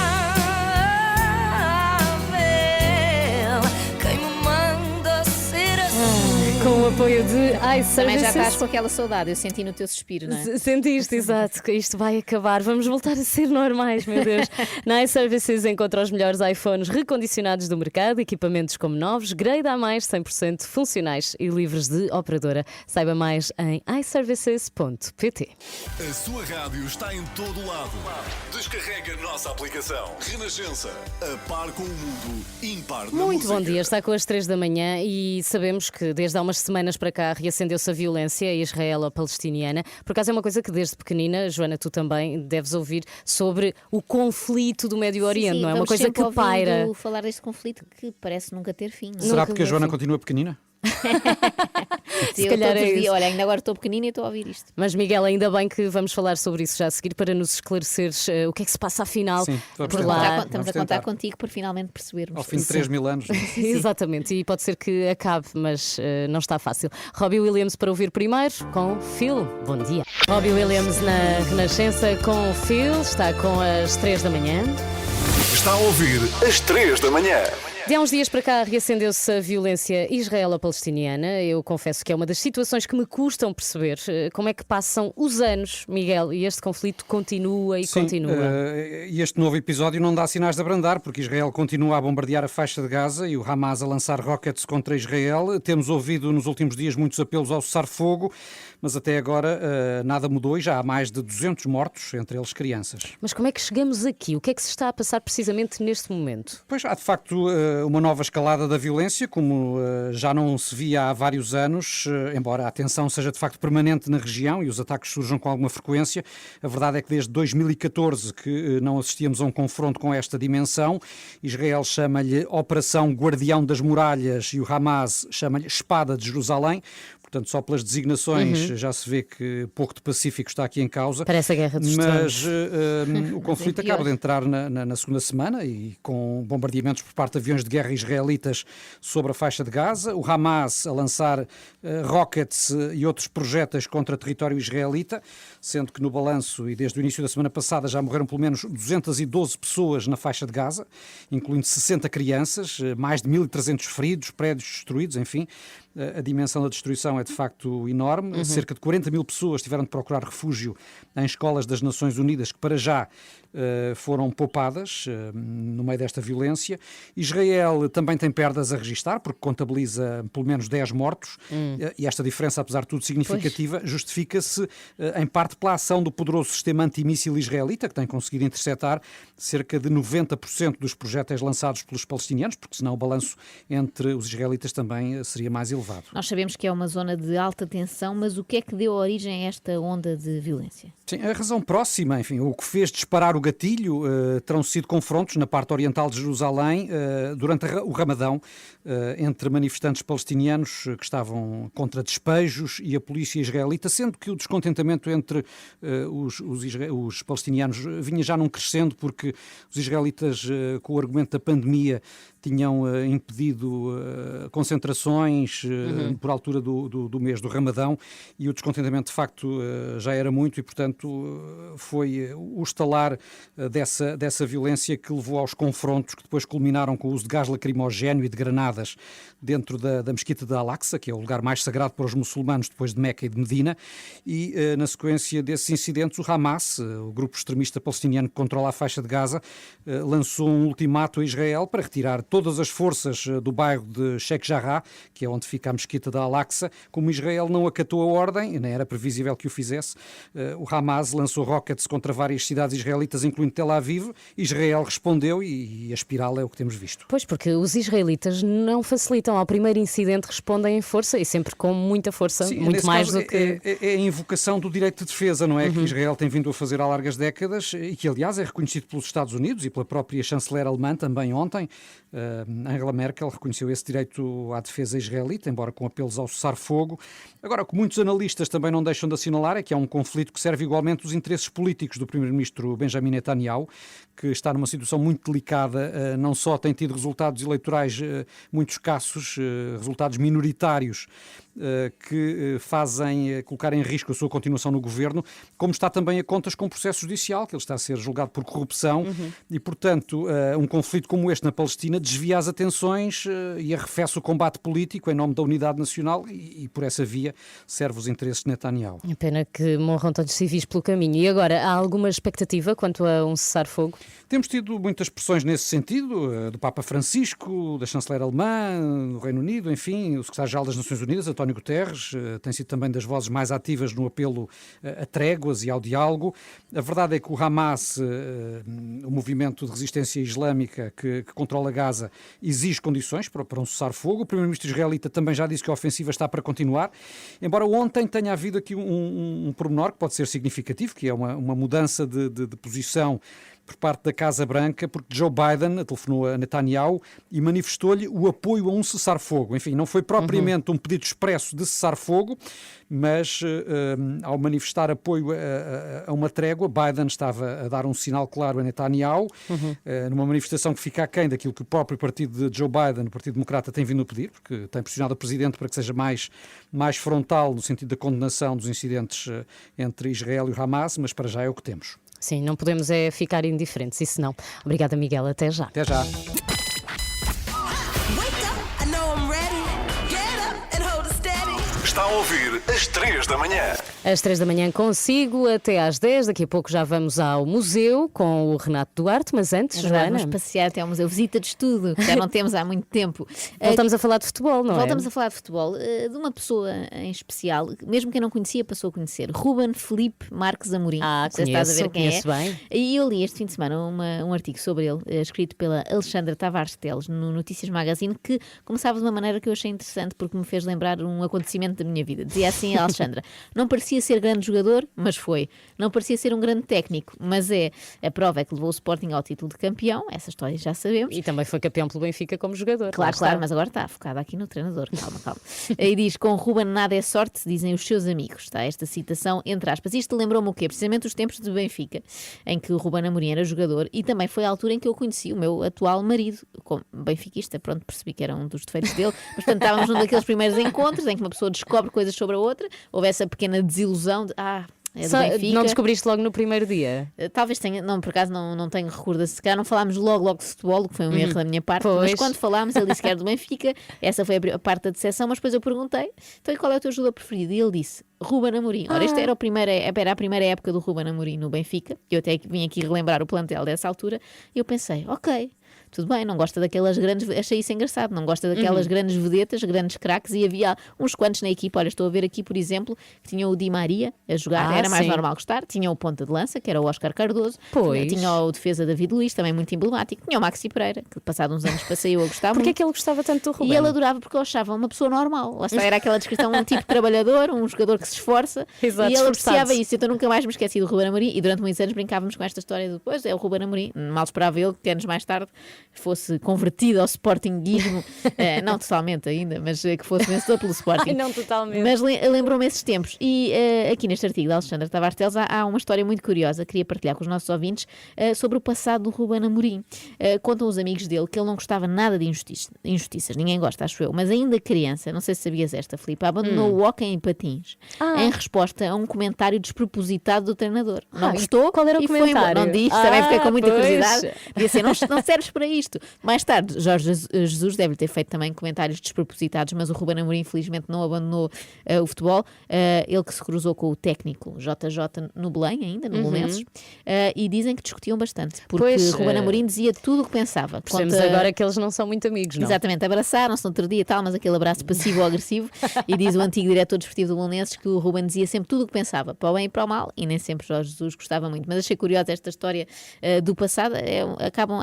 Quem me manda ser assim? Com o apoio de Também já iServices. estás com aquela saudade, eu senti no teu suspiro, não é? Sentiste, exato, que isto vai acabar. Vamos voltar a ser normais, meu Deus. Na iServices encontra os melhores iPhones recondicionados do mercado, equipamentos como novos, grade A+, 100% funcionais e livres de operadora. Saiba mais em iServices.pt. A sua rádio está em todo lado. Descarrega a nossa aplicação. Renascença. A par com o mundo. Impar na Muito música. bom dia, está com as 3 da manhã e sabemos que desde há umas semanas para cá reacendeu-se a violência israelo-palestiniana. Por acaso é uma coisa que desde pequenina, Joana, tu também deves ouvir sobre o conflito do Médio Oriente, Sim, não é? Uma vamos coisa sempre que paira. ouvindo falar deste conflito que parece nunca ter fim. Não é? Será porque a Joana continua pequenina? Se calhar todos é os dias, isso. olha, ainda agora estou pequenina e estou a ouvir isto. Mas Miguel, ainda bem que vamos falar sobre isso já a seguir para nos esclareceres o que é que se passa afinal Sim, vamos por tentar. lá. Estamos a contar contigo para finalmente percebermos. Ao fim de 3.000 anos. Exatamente, e pode ser que acabe, mas não está fácil. Robbie Williams para ouvir primeiro com Phil. Bom dia. Robbie Williams na Renascença com Phil, está com as 3 da manhã. Está a ouvir às 3 da manhã. De há uns dias para cá reacendeu-se a violência israelo-palestiniana. Eu confesso que é uma das situações que me custam perceber como é que passam os anos, Miguel, e este conflito continua e continua. E este novo episódio não dá sinais de abrandar, porque Israel continua a bombardear a faixa de Gaza e o Hamas a lançar rockets contra Israel. Temos ouvido nos últimos dias muitos apelos ao cessar-fogo, mas até agora nada mudou e já há mais de 200 mortos, entre eles crianças. Mas como é que chegamos aqui? O que é que se está a passar precisamente neste momento? Pois há de facto uma nova escalada da violência, como já não se via há vários anos, embora a tensão seja de facto permanente na região e os ataques surjam com alguma frequência. A verdade é que desde 2014 que não assistíamos a um confronto com esta dimensão. Israel chama-lhe Operação Guardião das Muralhas e o Hamas chama-lhe Espada de Jerusalém. Portanto, só pelas designações já se vê que pouco de pacífico está aqui em causa. Parece a Guerra dos Tronos. Mas o conflito acaba de entrar na segunda semana e com bombardeamentos por parte de aviões de guerra israelitas sobre a faixa de Gaza. O Hamas a lançar rockets e outros projéteis contra território israelita, sendo que no balanço e desde o início da semana passada já morreram pelo menos 212 pessoas na faixa de Gaza, incluindo 60 crianças, mais de 1.300 feridos, prédios destruídos, enfim. A dimensão da destruição é de facto enorme. Cerca de 40 mil pessoas tiveram de procurar refúgio em escolas das Nações Unidas, que para já foram poupadas no meio desta violência. Israel também tem perdas a registar, porque contabiliza pelo menos 10 mortos, e esta diferença, apesar de tudo significativa, justifica-se em parte pela ação do poderoso sistema antimíssil israelita, que tem conseguido interceptar cerca de 90% dos projéteis lançados pelos palestinianos, porque senão o balanço entre os israelitas também seria mais elevado. Nós sabemos que é uma zona de alta tensão, mas o que é que deu origem a esta onda de violência? Sim, a razão próxima, enfim, o que fez disparar o gatilho terão sido confrontos na parte oriental de Jerusalém durante o Ramadão entre manifestantes palestinianos que estavam contra despejos e a polícia israelita, sendo que o descontentamento entre os palestinianos vinha já num crescendo, porque os israelitas, com o argumento da pandemia, tinham impedido concentrações por altura do mês do Ramadão, e o descontentamento de facto já era muito e, portanto, foi o estalar dessa violência que levou aos confrontos que depois culminaram com o uso de gás lacrimogéneo e de granadas dentro da mesquita de Al-Aqsa, que é o lugar mais sagrado para os muçulmanos depois de Meca e de Medina, e na sequência desses incidentes o Hamas, o grupo extremista palestiniano que controla a faixa de Gaza, lançou um ultimato a Israel para retirar todas as forças do bairro de Sheikh Jarrah, que é onde fica África à mesquita da Al-Aqsa. Como Israel não acatou a ordem, e nem era previsível que o fizesse, o Hamas lançou rockets contra várias cidades israelitas, incluindo Tel Aviv. Israel respondeu e a espiral é o que temos visto. Pois, porque os israelitas não facilitam. Ao primeiro incidente respondem em força e sempre com muita força, Sim, muito mais caso, do que... É a invocação do direito de defesa, não é? Que Israel tem vindo a fazer há largas décadas e que, aliás, é reconhecido pelos Estados Unidos e pela própria chanceler alemã também ontem. Angela Merkel reconheceu esse direito à defesa israelita, embora com apelos ao cessar-fogo. Agora, o que muitos analistas também não deixam de assinalar é que há um conflito que serve igualmente os interesses políticos do primeiro-ministro Benjamin Netanyahu, que está numa situação muito delicada, não só tem tido resultados eleitorais muito escassos, resultados minoritários, que fazem colocar em risco a sua continuação no governo, como está também a contas com o processo judicial, que ele está a ser julgado por corrupção e, portanto, um conflito como este na Palestina desvia as atenções e arrefece o combate político em nome da unidade nacional e por essa via serve os interesses de Netanyahu. É pena que morram tantos civis pelo caminho. E agora, há alguma expectativa quanto a um cessar-fogo? Temos tido muitas pressões nesse sentido, do Papa Francisco, da chanceler alemã, do Reino Unido, enfim, o secretário-geral das Nações Unidas, António Guterres, tem sido também das vozes mais ativas no apelo a tréguas e ao diálogo. A verdade é que o Hamas, o movimento de resistência islâmica que controla Gaza, exige condições para um cessar-fogo. O primeiro-ministro israelita também já disse que a ofensiva está para continuar, embora ontem tenha havido aqui um pormenor que pode ser significativo, que é uma mudança de posição por parte da Casa Branca, porque Joe Biden telefonou a Netanyahu e manifestou-lhe o apoio a um cessar-fogo. Enfim, não foi propriamente um pedido expresso de cessar-fogo, mas ao manifestar apoio a uma trégua, Biden estava a dar um sinal claro a Netanyahu, numa manifestação que fica aquém daquilo que o próprio partido de Joe Biden, o Partido Democrata, tem vindo a pedir, porque tem pressionado o Presidente para que seja mais frontal no sentido da condenação dos incidentes entre Israel e o Hamas, mas para já é o que temos. Sim, não podemos ficar indiferentes, isso não. Obrigada, Miguel, até já. Até já. Está a ouvir às 3 da manhã. Às 3 da manhã consigo, até às 10. Daqui a pouco já vamos ao museu com o Renato Duarte, mas antes, Joana... Vamos passear até ao museu, visita de estudo, que já não temos há muito tempo. Voltamos a falar de futebol, não é? Voltamos a falar de futebol, de uma pessoa em especial, mesmo quem não conhecia passou a conhecer, Ruben Felipe Marques Amorim. Conheço bem. E eu li este fim de semana um artigo sobre ele, escrito pela Alexandra Tavares Teles, no Notícias Magazine, que começava de uma maneira que eu achei interessante, porque me fez lembrar um acontecimento da minha vida. Dizia assim a Alexandra: não parecia ser grande jogador, mas foi. Não parecia ser um grande técnico, mas é. A prova é que levou o Sporting ao título de campeão, essa história já sabemos. E também foi campeão pelo Benfica como jogador. Claro, mas agora está focada aqui no treinador. Calma. E diz: com Ruben nada é sorte, dizem os seus amigos. Está esta citação entre aspas. Isto lembrou-me o quê? Precisamente os tempos de Benfica, em que o Ruben Amorim era jogador, e também foi a altura em que eu conheci o meu atual marido, como benfiquista. Pronto, percebi que era um dos defeitos dele, mas portanto estávamos num daqueles primeiros encontros em que uma pessoa descobre coisas sobre a outra, houve essa pequena desilusão de é do Benfica. Não descobriste logo no primeiro dia? Talvez tenha, não, por acaso não tenho recordação. Se calhar não falámos logo de futebol, que foi um erro da minha parte, mas quando falámos ele disse que era do Benfica, essa foi a parte da decepção, mas depois eu perguntei, então e qual é o teu jogador preferido? E ele disse: Ruben Amorim. Ora, esta era a primeira época do Ruben Amorim no Benfica, eu até vim aqui relembrar o plantel dessa altura, e eu pensei, ok, tudo bem, não gosta daquelas grandes, achei isso engraçado, não gosta daquelas grandes vedetas, grandes craques, e havia uns quantos na equipa. Olha, estou a ver aqui, por exemplo, que tinha o Di Maria a jogar, era mais normal gostar, tinha o ponta de lança, que era o Oscar Cardoso, tinha o defesa David Luiz, também muito emblemático, tinha o Maxi Pereira, que passado uns anos passei eu a gostar. Porquê é que ele gostava tanto do Ruben? E ele adorava porque eu achava uma pessoa normal, lá está, era aquela descrição, um tipo trabalhador, um jogador que se esforça. Exato, e ele apreciava isso, então nunca mais me esqueci do Ruben Amorim, e durante muitos anos brincávamos com esta história de depois, é o Ruben Amorim, mal esperava ele que anos mais tarde fosse convertido ao sportinguismo, não totalmente ainda, mas que fosse vencedor pelo Sporting. Ai, não totalmente. Mas lembrou-me esses tempos. E aqui neste artigo da Alexandra Tavares Teles há uma história muito curiosa, queria partilhar com os nossos ouvintes, sobre o passado do Ruben Amorim. Contam os amigos dele que ele não gostava nada de injustiças, ninguém gosta, acho eu, mas ainda criança, não sei se sabias esta, Filipe, abandonou o hóquei em patins em resposta a um comentário despropositado do treinador. Não gostou? Qual era o comentário? Não diz, também fiquei com muita curiosidade. Devia ser, não serves para isto. Mais tarde, Jorge Jesus deve ter feito também comentários despropositados, mas o Ruben Amorim infelizmente não abandonou o futebol. Ele que se cruzou com o técnico JJ no Belém, ainda, no Belenenses, e dizem que discutiam bastante, porque Ruben Amorim dizia tudo o que pensava. Percebemos agora que eles não são muito amigos, não? Exatamente, abraçaram-se no outro dia e tal, mas aquele abraço passivo-agressivo, e diz o antigo diretor desportivo do Belenenses que o Ruben dizia sempre tudo o que pensava, para o bem e para o mal, e nem sempre Jorge Jesus gostava muito. Mas achei curiosa esta história do passado.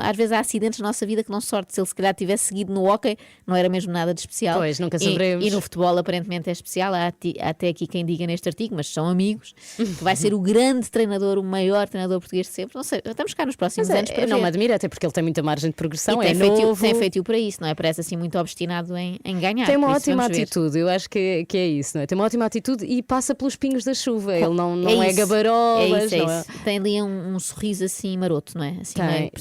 Às vezes há acidentes na nossa vida que não sorte. Se ele se calhar tivesse seguido no hóquei, não era mesmo nada de especial. Pois, nunca saberemos. E no futebol aparentemente é especial. Há até aqui quem diga neste artigo, mas são amigos, que vai ser o grande treinador, o maior treinador português de sempre. Não sei, estamos cá nos próximos anos para ver. Não me admira, até porque ele tem muita margem de progressão, e tem feito para isso, não é? Parece assim muito obstinado em ganhar. Tem uma ótima atitude, eu acho que é isso, não é? Tem uma ótima atitude e passa pelos pingos da chuva. Ele não é gabarolas. É isso. Tem ali um sorriso assim maroto, não é? Assim,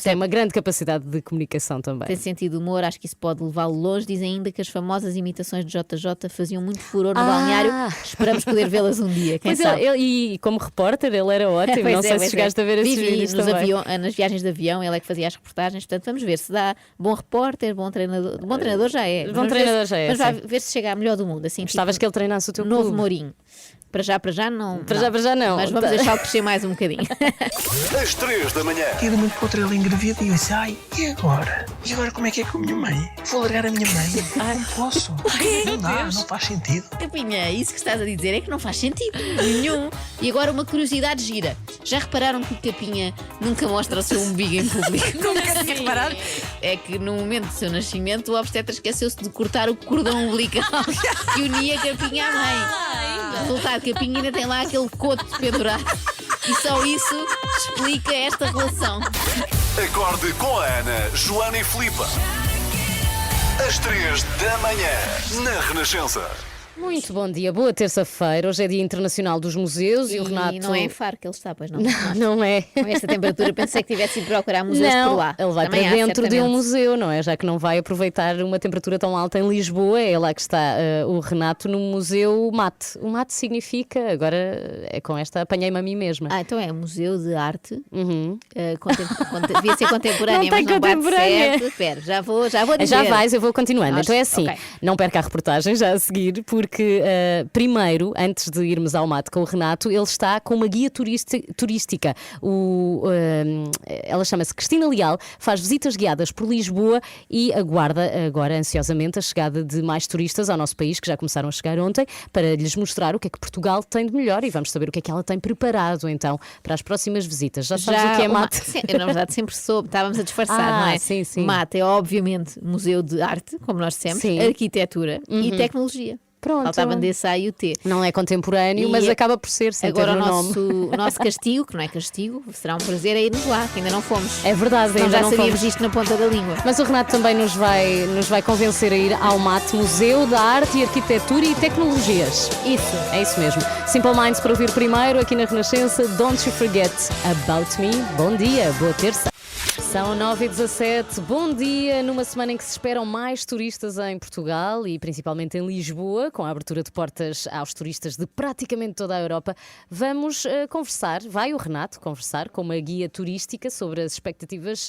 tem uma grande capacidade de comunicação também. Tem sentido de humor, acho que isso pode levá-lo longe. Dizem ainda que as famosas imitações de JJ faziam muito furor no balneário. Esperamos poder vê-las um dia, quem sabe. E como repórter ele era ótimo, não sei se chegaste a ver esses vídeos também. Nas viagens de avião, ele é que fazia as reportagens, portanto vamos ver se dá bom repórter, bom treinador já é. Bom treinador já é. Mas vai ver se chega a melhor do mundo. Assim, gostavas que ele treinasse o teu novo clube? Mourinho. Para já não. Para já não. Mas vamos deixá-lo crescer mais um bocadinho. Às 3 da manhã. Ia muito para o trailer engravida e eu disse, e agora? E agora como é que é com a minha mãe? Vou largar a minha mãe? Não posso. Não dá, não faz sentido. Capinha, isso que estás a dizer é que não faz sentido nenhum. E agora uma curiosidade gira. Já repararam que o Capinha nunca mostra o seu umbigo em público? Nunca tinha reparado. É que no momento do seu nascimento o obstetra esqueceu-se de cortar o cordão umbilical que unia Capinha à mãe. Resultado, Capinha ainda tem lá aquele coto pendurado. E só isso explica esta relação. Acorde com a Ana, Joana e Filipe. Às 3 da manhã, na Renascença. Muito bom dia, boa terça-feira. Hoje é Dia Internacional dos Museus e o Renato... não é em Faro que ele está, pois não? Não é. Com esta temperatura pensei que tivesse ido procurar museus por lá. Ele vai também para dentro de um museu, não é? Já que não vai aproveitar uma temperatura tão alta em Lisboa, é lá que está o Renato no Museu Mate. O Mate significa, agora é com esta, apanhei-me a mim mesma. Então é Museu de Arte, devia ser contemporânea, mas não bate certo. Espera, já vou dizer. Já vais, eu vou continuando. Então é assim, não perca a reportagem já a seguir, porque primeiro, antes de irmos ao Mate com o Renato, ele está com uma guia turística. Ela chama-se Cristina Leal, faz visitas guiadas por Lisboa e aguarda agora ansiosamente a chegada de mais turistas ao nosso país, que já começaram a chegar ontem, para lhes mostrar o que é que Portugal tem de melhor e vamos saber o que é que ela tem preparado então para as próximas visitas. Já sabes o que é Mate? Na verdade sempre soube, estávamos a disfarçar, não é? Sim. Mate é obviamente museu de arte, como nós dissemos, arquitetura e tecnologia. Pronto. Faltava desse A e o T. Não é contemporâneo, mas acaba por ser. Agora o nosso castigo, que não é castigo, será um prazer é irmos lá, que ainda não fomos. É verdade, ainda já não sabíamos isto na ponta da língua. Mas o Renato também nos vai convencer a ir ao Mate, Museu da Arte e Arquitetura e Tecnologias. É isso mesmo. Simple Minds para ouvir primeiro aqui na Renascença. Don't You Forget About Me. Bom dia, boa terça. São 9h17, bom dia, numa semana em que se esperam mais turistas em Portugal e principalmente em Lisboa, com a abertura de portas aos turistas de praticamente toda a Europa. Vamos conversar, vai o Renato conversar com uma guia turística sobre as expectativas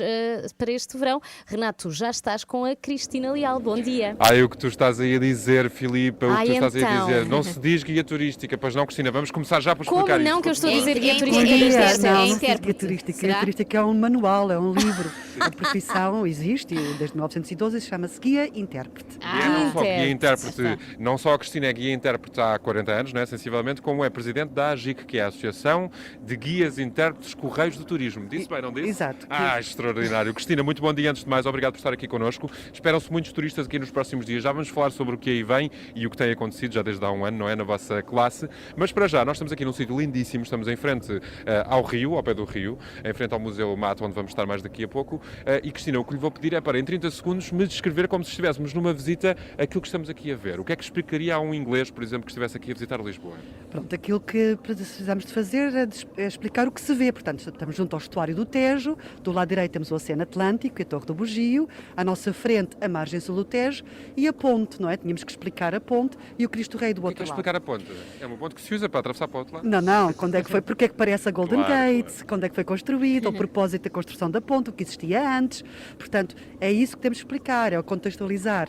para este verão. Renato, já estás com a Cristina Leal, bom dia. O que tu estás aí a dizer, Filipe, o que tu estás aí a dizer. Não se diz guia turística, pois não, Cristina, vamos começar já por explicar Como não, isto. que eu estou a dizer guia turística? Não, guia turística. Guia turística é um manual, é um livro. A profissão existe desde 1912 e chama-se guia intérprete. E é não só guia intérprete, não só a Cristina é guia intérprete há 40 anos, não é, sensivelmente, como é presidente da AGIC, que é a Associação de Guias Intérpretes Correios do Turismo. Disse bem, não disse? Exato. Extraordinário. Cristina, muito bom dia antes de mais, obrigado por estar aqui connosco. Esperam-se muitos turistas aqui nos próximos dias. Já vamos falar sobre o que aí vem e o que tem acontecido já desde há um ano, não é, na vossa classe. Mas para já, nós estamos aqui num sítio lindíssimo, estamos em frente ao rio, ao pé do rio, em frente ao Museu Mate, onde vamos estar mais daqui a pouco. E Cristina, o que lhe vou pedir é para, em 30 segundos, me descrever como se estivéssemos numa visita aquilo que estamos aqui a ver. O que é que explicaria a um inglês, por exemplo, que estivesse aqui a visitar Lisboa? Pronto, aquilo que precisamos de fazer é explicar o que se vê. Portanto, estamos junto ao estuário do Tejo, do lado direito temos o Oceano Atlântico e a Torre do Bugio, à nossa frente a margem sul do Tejo e a ponte, não é? Tínhamos que explicar a ponte e o Cristo Rei do outro lado. Explicar a ponte? É uma ponte que se usa para atravessar para o outro lado? Não, quando é que foi, porque é que parece a Golden Gate, quando é que foi construída, o propósito da construção da ponte, do que existia antes. Portanto, é isso que temos de explicar, é contextualizar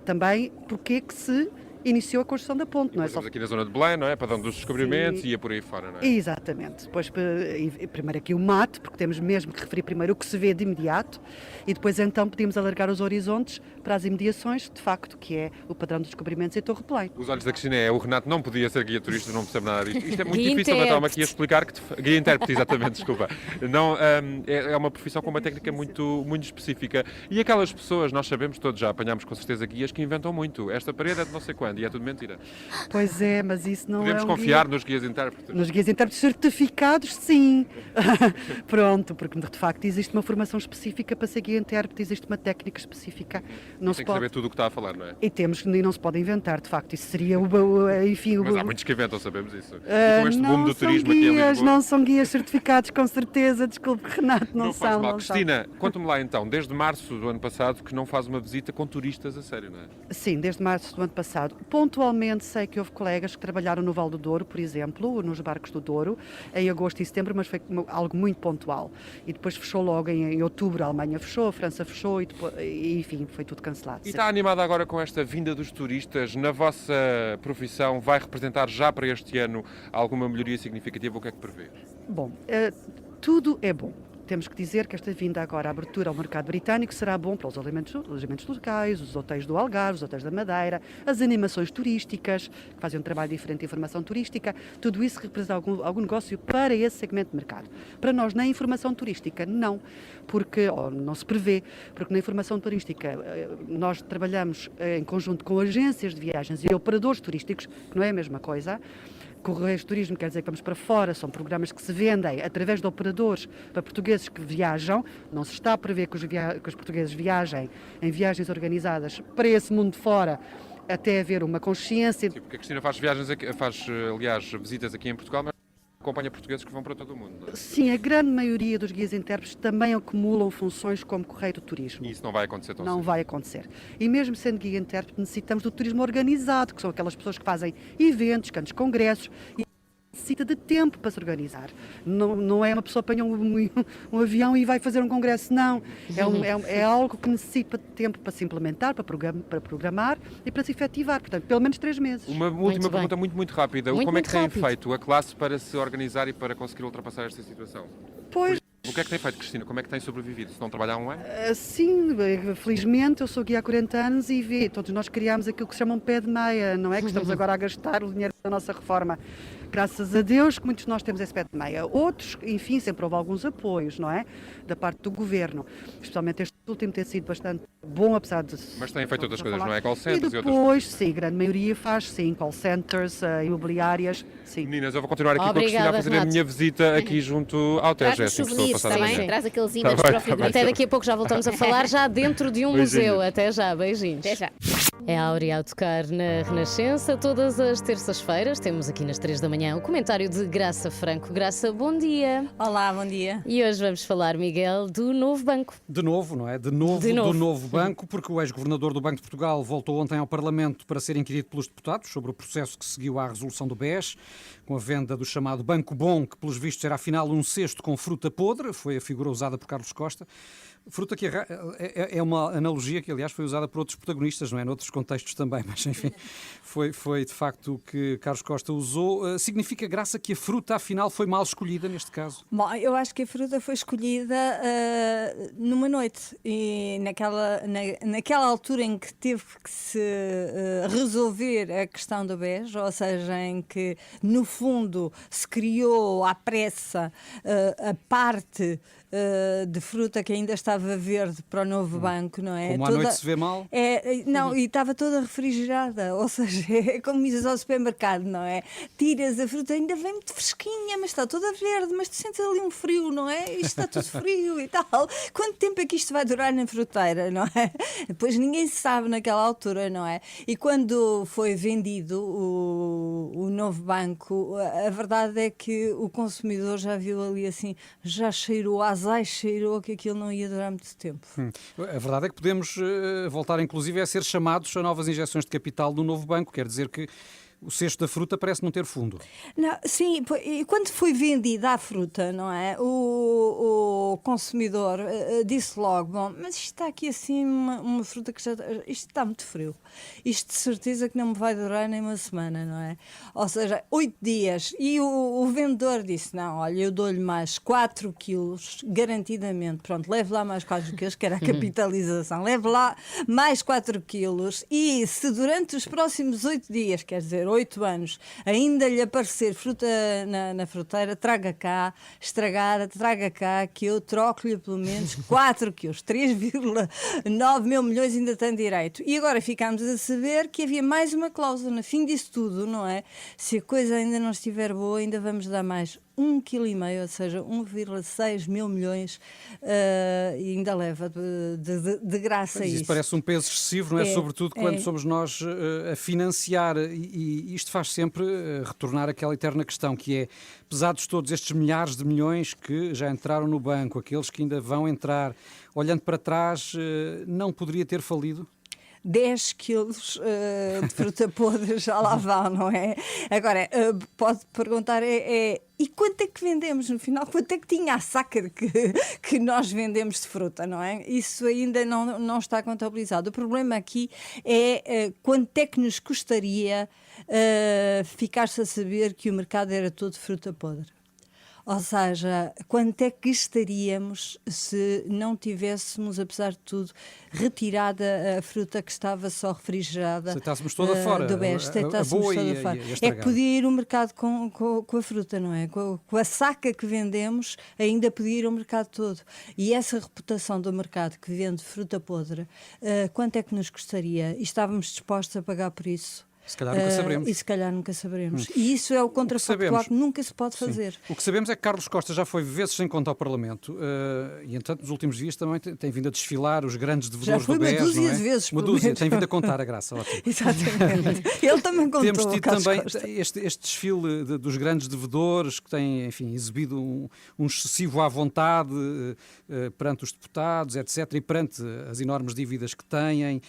também porque é que se iniciou a construção da ponte, não é? Estamos aqui na zona de Belém, não é? Padrão dos descobrimentos e ia por aí fora, não é? Exatamente. Depois, primeiro aqui o mate, porque temos mesmo que referir primeiro o que se vê de imediato e depois então podemos alargar os horizontes para as imediações, de facto, que é o padrão dos descobrimentos em Torre de Belém. Os olhos da Cristina o Renato não podia ser guia turista, não percebe nada disto. Isto é muito Guia difícil, mas estava intérprete. aqui a explicar que... Guia intérprete, exatamente, desculpa. Não, é uma profissão com uma técnica muito específica. E aquelas pessoas, nós sabemos todos, já apanhámos com certeza guias que inventam muito. Esta parede é de não sei quando e é tudo mentira. Pois é, mas isso não Podemos é um confiar guia... nos guias intérpretes? Nos guias intérpretes certificados, sim. Pronto, porque de facto existe uma formação específica para ser guia intérprete, existe uma técnica específica. Não Tem que saber tudo o que está a falar, não é? E não se pode inventar, de facto. Isso seria enfim, Mas há muitos que inventam, sabemos isso. E com este boom do turismo aqui em Lisboa... Não são guias certificados, com certeza. Desculpe, Renato, não faz são. mal. Não Cristina, conta-me lá então, desde março do ano passado que não faz uma visita com turistas a sério, não é? Sim, desde março do ano passado. Pontualmente sei que houve colegas que trabalharam no Val do Douro, por exemplo, nos barcos do Douro, em agosto e setembro, mas foi algo muito pontual. E depois fechou logo em outubro, a Alemanha fechou, a França fechou e enfim, foi tudo cancelado. E está animada agora com esta vinda dos turistas? Na vossa profissão vai representar já para este ano alguma melhoria significativa? O que é que prevê? Bom, tudo é bom. Temos que dizer que esta vinda agora, a abertura ao mercado britânico, será bom para os alojamentos locais, os hotéis do Algarve, os hotéis da Madeira, as animações turísticas, que fazem um trabalho diferente de informação turística, tudo isso representa algum negócio para esse segmento de mercado. Para nós, na informação turística, não, porque não se prevê, porque na informação turística nós trabalhamos em conjunto com agências de viagens e operadores turísticos, que não é a mesma coisa. Correios de Turismo quer dizer que vamos para fora, são programas que se vendem através de operadores para portugueses que viajam. Não se está a prever que os portugueses viajem em viagens organizadas para esse mundo de fora, até haver uma consciência. Sim, porque a Cristina faz viagens, aliás, visitas aqui em Portugal, mas acompanha portugueses que vão para todo o mundo, não é? Sim, a grande maioria dos guias intérpretes também acumulam funções como correio do turismo. E isso não vai acontecer tão cedo. Não vai acontecer. E mesmo sendo guia intérprete, necessitamos do turismo organizado, que são aquelas pessoas que fazem eventos, grandes congressos, e necessita de tempo para se organizar. Não é uma pessoa que apanha um avião e vai fazer um congresso, não. É algo que necessita de tempo para se implementar, para programar e para se efetivar. Portanto, pelo menos 3 meses. Uma última pergunta muito rápida. Como é que tem rápido. feito a classe para se organizar e para conseguir ultrapassar esta situação? Pois. O que é que tem feito, Cristina? Como é que tem sobrevivido? Se não trabalhar há um ano? Sim, felizmente eu sou guia há 40 anos e todos nós criámos aquilo que se chama um pé de meia, não é? Que estamos agora a gastar o dinheiro da nossa reforma. Graças a Deus que muitos de nós temos esse pé de meia. Outros, enfim, sempre houve alguns apoios, não é? Da parte do governo. Especialmente este último tem sido bastante bom, apesar de... Mas têm feito outras coisas, não é? Call E centers e outras depois, sim, a grande maioria faz, sim, call centers, imobiliárias, sim. Meninas, eu vou continuar aqui com a Cristina a fazer a minha visita aqui junto ao Tejo. É assim que estou a passar a manhã. Traz aqueles Tá ímãs bem, para o frigorífico. Até daqui a pouco já voltamos a falar, já dentro de um Beijinhos. museu. Até já, beijinhos. Até já. É a Áurea a tocar na Renascença. Todas as terças-feiras temos aqui nas 3 da manhã o comentário de Graça Franco. Graça, bom dia. Olá, bom dia. E hoje vamos falar, Miguel, do novo banco. De novo, não é? De novo. Do novo banco, porque o ex-governador do Banco de Portugal voltou ontem ao Parlamento para ser inquirido pelos deputados sobre o processo que seguiu à resolução do BES, com a venda do chamado Banco Bom, que pelos vistos era afinal um cesto com fruta podre, foi a figura usada por Carlos Costa. Fruta que é uma analogia que, aliás, foi usada por outros protagonistas, não é? Noutros contextos também, mas enfim, foi de facto o que Carlos Costa usou. Significa, Graça, que a fruta afinal foi mal escolhida neste caso? Bom, eu acho que a fruta foi escolhida numa noite e naquela altura em que teve que se resolver a questão do BES, ou seja, em que no fundo se criou à pressa a parte de fruta que ainda estava verde para o novo banco, não é? Como à noite se vê mal? Não, e estava toda refrigerada, ou seja, é como dizes ao supermercado, não é? Tiras a fruta, ainda vem muito fresquinha, mas está toda verde, mas tu sentes ali um frio, não é? Isto está tudo frio e tal. Quanto tempo é que isto vai durar na fruteira, não é? Depois ninguém sabe naquela altura, não é? E quando foi vendido o novo banco, a verdade é que o consumidor já viu ali assim, já cheirou cheirou que aquilo não ia durar muito tempo. A verdade é que podemos voltar, inclusive, a ser chamados a novas injeções de capital do novo banco. Quer dizer que o cesto da fruta parece não ter fundo. Não, sim, e quando foi vendida a fruta, não é? O consumidor disse logo, bom, mas isto está aqui assim uma fruta que isto está muito frio. Isto de certeza que não me vai durar nem uma semana, não é? Ou seja, 8 dias. E o vendedor disse, não, olha, eu dou-lhe mais 4 quilos, garantidamente. Pronto, leve lá mais 4 quilos, que era a capitalização. Leve lá mais 4 quilos e se durante os próximos 8 dias, quer dizer, 8 anos, ainda lhe aparecer fruta na fruteira, traga cá, estragada, traga cá, que eu troco-lhe pelo menos 4 quilos, 3,9 mil milhões ainda tem direito. E agora ficámos a saber que havia mais uma cláusula no fim disso tudo, não é? Se a coisa ainda não estiver boa, ainda vamos dar mais 1,5 kg, ou seja, 1,6 mil milhões, e ainda leva de graça isso. Isso parece um peso excessivo, não é? Sobretudo quando somos nós a financiar, e isto faz sempre retornar àquela eterna questão, que é, pesados todos estes milhares de milhões que já entraram no banco, aqueles que ainda vão entrar, olhando para trás, não poderia ter falido? 10 quilos de fruta podre já lá vão, não é? Agora, pode perguntar, e quanto é que vendemos no final? Quanto é que tinha a saca que nós vendemos de fruta, não é? Isso ainda não está contabilizado. O problema aqui é quanto é que nos custaria ficar-se a saber que o mercado era todo fruta podre. Ou seja, quanto é que gastaríamos se não tivéssemos, apesar de tudo, retirada a fruta que estava só refrigerada toda fora, do BES, a boa toda fora. É que podia ir ao mercado com a fruta, não é? Com a saca que vendemos, ainda podia ir ao mercado todo. E essa reputação do mercado que vende fruta podre, quanto é que nos custaria? E estávamos dispostos a pagar por isso? Se calhar nunca saberemos. E se calhar nunca saberemos. E isso é o contrafactual que nunca se pode fazer. Sim. O que sabemos é que Carlos Costa já foi vezes sem conta ao Parlamento e, entanto, nos últimos dias também tem vindo a desfilar os grandes devedores do BES. Já foi uma dúzia de vezes. Uma dúzia. Tem vindo a contar a graça. Ótimo. Exatamente. Ele também contou. Temos tido também este desfile dos grandes devedores que têm, enfim, exibido um excessivo à vontade perante os deputados, etc., e perante as enormes dívidas que têm.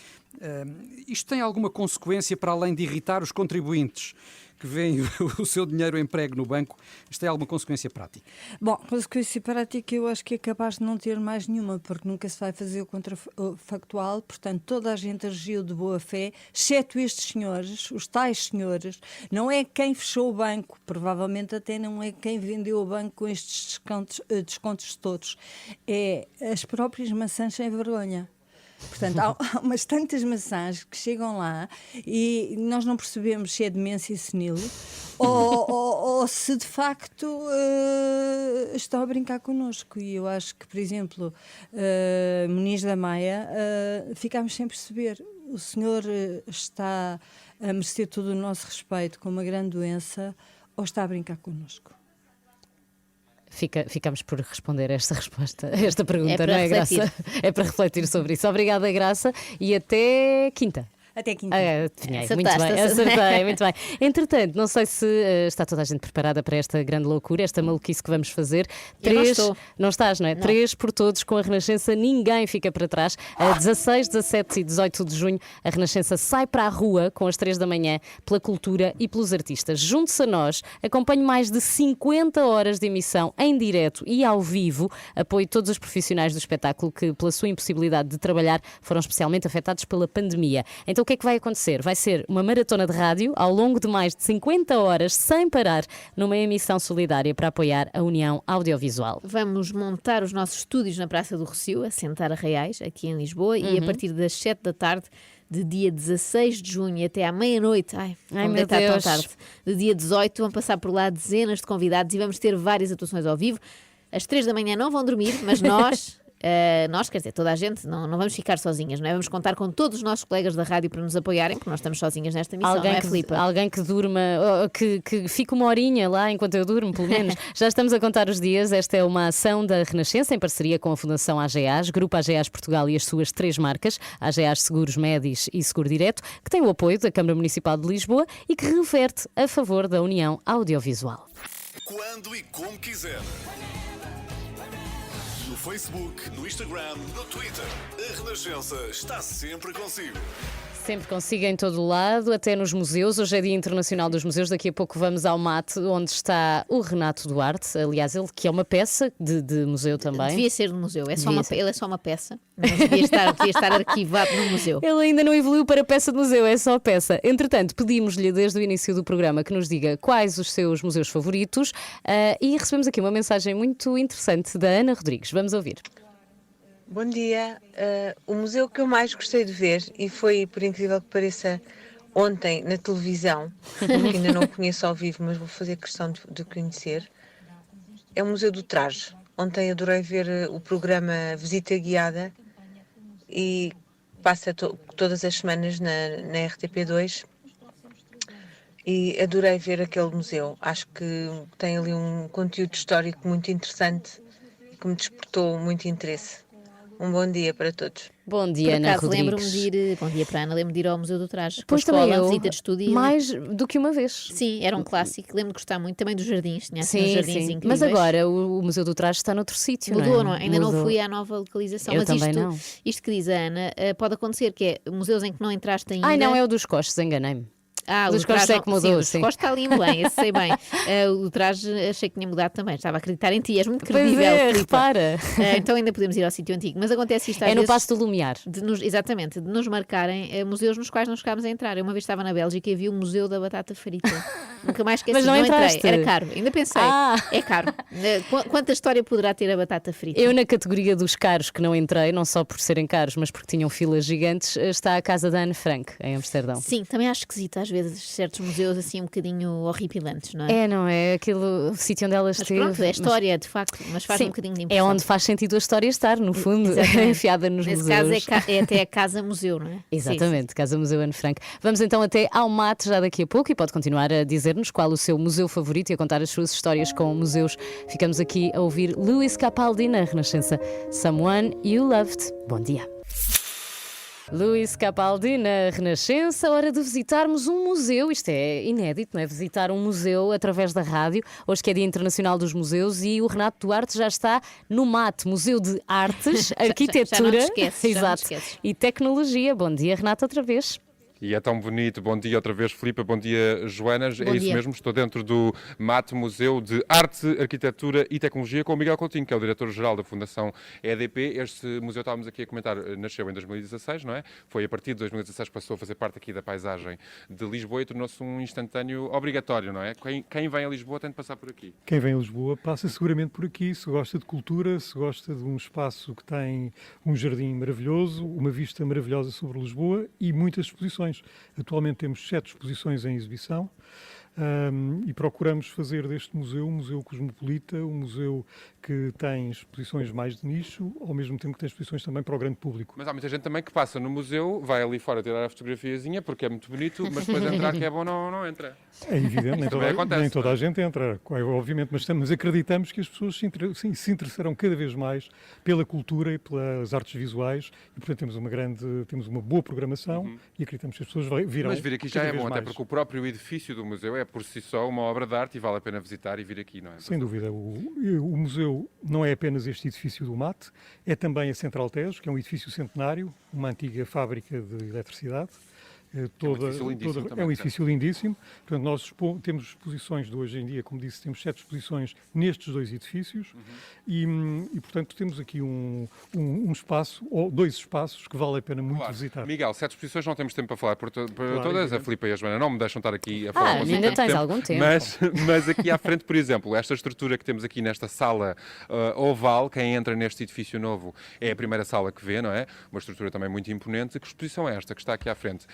Isto tem alguma consequência para além de irritar os contribuintes que veem o seu dinheiro empregue no banco? Isto tem alguma consequência prática? Bom, consequência prática eu acho que é capaz de não ter mais nenhuma, porque nunca se vai fazer o contrafactual, portanto toda a gente agiu de boa fé, exceto estes senhores, os tais senhores. Não é quem fechou o banco, provavelmente até não é quem vendeu o banco com estes descontos todos, é as próprias maçãs sem vergonha. Portanto, há umas tantas maçãs que chegam lá e nós não percebemos se é demência senil ou se de facto estão a brincar connosco. E eu acho que, por exemplo, Muniz da Maia, ficámos sem perceber. O senhor está a merecer todo o nosso respeito com uma grande doença ou está a brincar connosco? Ficamos por responder esta pergunta, não é, Graça? É para refletir sobre isso. Obrigada, Graça, e até quinta. Até quinta. Muito bem, acertei, muito bem. Entretanto, não sei se está toda a gente preparada para esta grande loucura, esta maluquice que vamos fazer. Eu não estou. Não estás, não é? Não. 3 por todos com a Renascença, ninguém fica para trás. A 16, 17 e 18 de junho, a Renascença sai para a rua com as 3 da manhã pela cultura e pelos artistas. Junte-se a nós, acompanhe mais de 50 horas de emissão em direto e ao vivo. Apoie todos os profissionais do espetáculo que, pela sua impossibilidade de trabalhar, foram especialmente afetados pela pandemia. Então, o que é que vai acontecer? Vai ser uma maratona de rádio ao longo de mais de 50 horas, sem parar, numa emissão solidária para apoiar a União Audiovisual. Vamos montar os nossos estúdios na Praça do Rossio, a Sentar Arraiais, aqui em Lisboa, e a partir das 7 da tarde, de dia 16 de junho até à meia-noite, meu Deus, tão tarde, de dia 18, vão passar por lá dezenas de convidados e vamos ter várias atuações ao vivo. Às 3 da manhã não vão dormir, mas nós... nós, quer dizer, toda a gente, não vamos ficar sozinhas, não é? Vamos contar com todos os nossos colegas da rádio para nos apoiarem, porque nós estamos sozinhas nesta missão, não é, Filipa? Alguém que durma, que fique uma horinha lá enquanto eu durmo, pelo menos. Já estamos a contar os dias. Esta é uma ação da Renascença em parceria com a Fundação AGEAS, Grupo AGEAS Portugal e as suas 3 marcas, AGEAS Seguros Médis e Seguro Direto, que tem o apoio da Câmara Municipal de Lisboa e que reverte a favor da União Audiovisual. Quando e como quiser. No Facebook, no Instagram, no Twitter. A Renascença está sempre consigo. Sempre consigo em todo lado, até nos museus. Hoje é Dia Internacional dos Museus. Daqui a pouco vamos ao MAT, onde está o Renato Duarte. Aliás, ele que é uma peça de museu também. Devia ser de museu. Ele é só uma peça, mas devia estar arquivado no museu. Ele ainda não evoluiu para peça de museu, é só peça. Entretanto, pedimos-lhe desde o início do programa que nos diga quais os seus museus favoritos e recebemos aqui uma mensagem muito interessante da Ana Rodrigues. Vamos ouvir. Bom dia. O museu que eu mais gostei de ver, e foi, por incrível que pareça, ontem na televisão, porque ainda não o conheço ao vivo, mas vou fazer questão de conhecer, é o Museu do Traje. Ontem adorei ver o programa Visita Guiada e passa todas as semanas na RTP2 e adorei ver aquele museu. Acho que tem ali um conteúdo histórico muito interessante e que me despertou muito interesse. Um bom dia para todos. Bom dia, Por Ana acaso, Rodrigues. lembro-me de ir, bom dia para a Ana, lembro-me de ir ao Museu do Traje. Pois Com a também escola, eu, visita de estudo. mais do que uma vez. Sim, era um clássico. Lembro-me de gostar muito também dos jardins. Tinha assim uns Sim, jardins sim. incríveis. Mas agora o Museu do Traje está noutro sítio, Mudou, não é? Ainda Mudou. não fui à nova localização. Eu mas também não. isto que diz a Ana, pode acontecer que é museus em que não entraste ainda. Ai, não, é o dos Coches, enganei-me. O dos Coches é que mudou, sim. O Costa está ali em Belém, esse sei bem. O Traje achei que tinha mudado também. Estava a acreditar em ti, és muito credível. Pois é, Filipa. repara. Então ainda podemos ir ao sítio antigo. Mas acontece isto às É no vezes Paço do Lumiar. Exatamente, de nos marcarem museus nos quais não chegámos a entrar. Eu uma vez estava na Bélgica e vi o Museu da Batata Frita. Nunca mais esqueci. Mas não entraste? Entrei. Era caro, ainda pensei. É caro. Quanta história poderá ter a batata frita? Eu, na categoria dos caros que não entrei, não só por serem caros, mas porque tinham filas gigantes, está a casa da Anne Frank, em Amsterdão. Sim, também acho esquisito às vezes certos museus assim um bocadinho horripilantes, não é? Não é? Aquele sítio onde ela esteve. Pronto, é história, de facto, mas faz um bocadinho de impressão. É onde faz sentido a história estar, no fundo, enfiada nos Nesse museus. caso é até a Casa-Museu, não é? Exatamente, sim. Casa Museu Anne Frank. Vamos então até ao MAT já daqui a pouco e pode continuar a dizer-nos qual o seu museu favorito e a contar as suas histórias com museus. Ficamos aqui a ouvir Luís Capaldi na Renascença. Someone You Loved. Bom dia. Luís Capaldi na Renascença, hora de visitarmos um museu. Isto é inédito, não é? Visitar um museu através da rádio. Hoje que é Dia Internacional dos Museus e o Renato Duarte já está no MAT, Museu de Artes, Arquitetura já não te esqueces, Exato, e Tecnologia. Bom dia, Renato, outra vez. E é tão bonito. Bom dia outra vez, Filipe. Bom dia, Joana. Bom É isso dia. mesmo. Estou dentro do MAT, Museu de Arte, Arquitetura e Tecnologia, com o Miguel Coutinho, que é o diretor-geral da Fundação EDP. Este museu, estávamos aqui a comentar, nasceu em 2016, não é? Foi a partir de 2016 que passou a fazer parte aqui da paisagem de Lisboa e tornou-se um instantâneo obrigatório, não é? Quem vem a Lisboa tem de passar por aqui. Quem vem a Lisboa passa seguramente por aqui, se gosta de cultura, se gosta de um espaço que tem um jardim maravilhoso, uma vista maravilhosa sobre Lisboa e muitas exposições. Atualmente temos 7 exposições em exibição e procuramos fazer deste museu um museu cosmopolita, um museu que tem exposições mais de nicho, ao mesmo tempo que tem exposições também para o grande público. Mas há muita gente também que passa no museu, vai ali fora tirar a fotografiazinha porque é muito bonito, mas depois entrar que é bom não entra. É evidente, nem toda a gente entra, obviamente, mas acreditamos que as pessoas se interessarão cada vez mais pela cultura e pelas artes visuais e, portanto, temos uma boa programação e acreditamos que as pessoas virão. Mas vir aqui já é bom, mais. até porque o próprio edifício do museu é por si só uma obra de arte e vale a pena visitar e vir aqui, não é? Sem dúvida. O museu não é apenas este edifício do MAT, é também a Central Tejo, que é um edifício centenário, uma antiga fábrica de eletricidade. É um edifício lindíssimo. Portanto, nós temos exposições de hoje em dia, como disse, temos 7 exposições nestes 2 edifícios e, portanto, temos aqui um espaço, ou 2 espaços que vale a pena muito visitar. Miguel, 7 exposições não temos tempo para falar por todas. Evidente. A Filipe e a Joana não me deixam estar aqui a falar. Ainda tens algum tempo. Mas aqui à frente, por exemplo, esta estrutura que temos aqui nesta sala oval, quem entra neste edifício novo é a primeira sala que vê, não é? Uma estrutura também muito imponente. Que exposição é esta que está aqui à frente?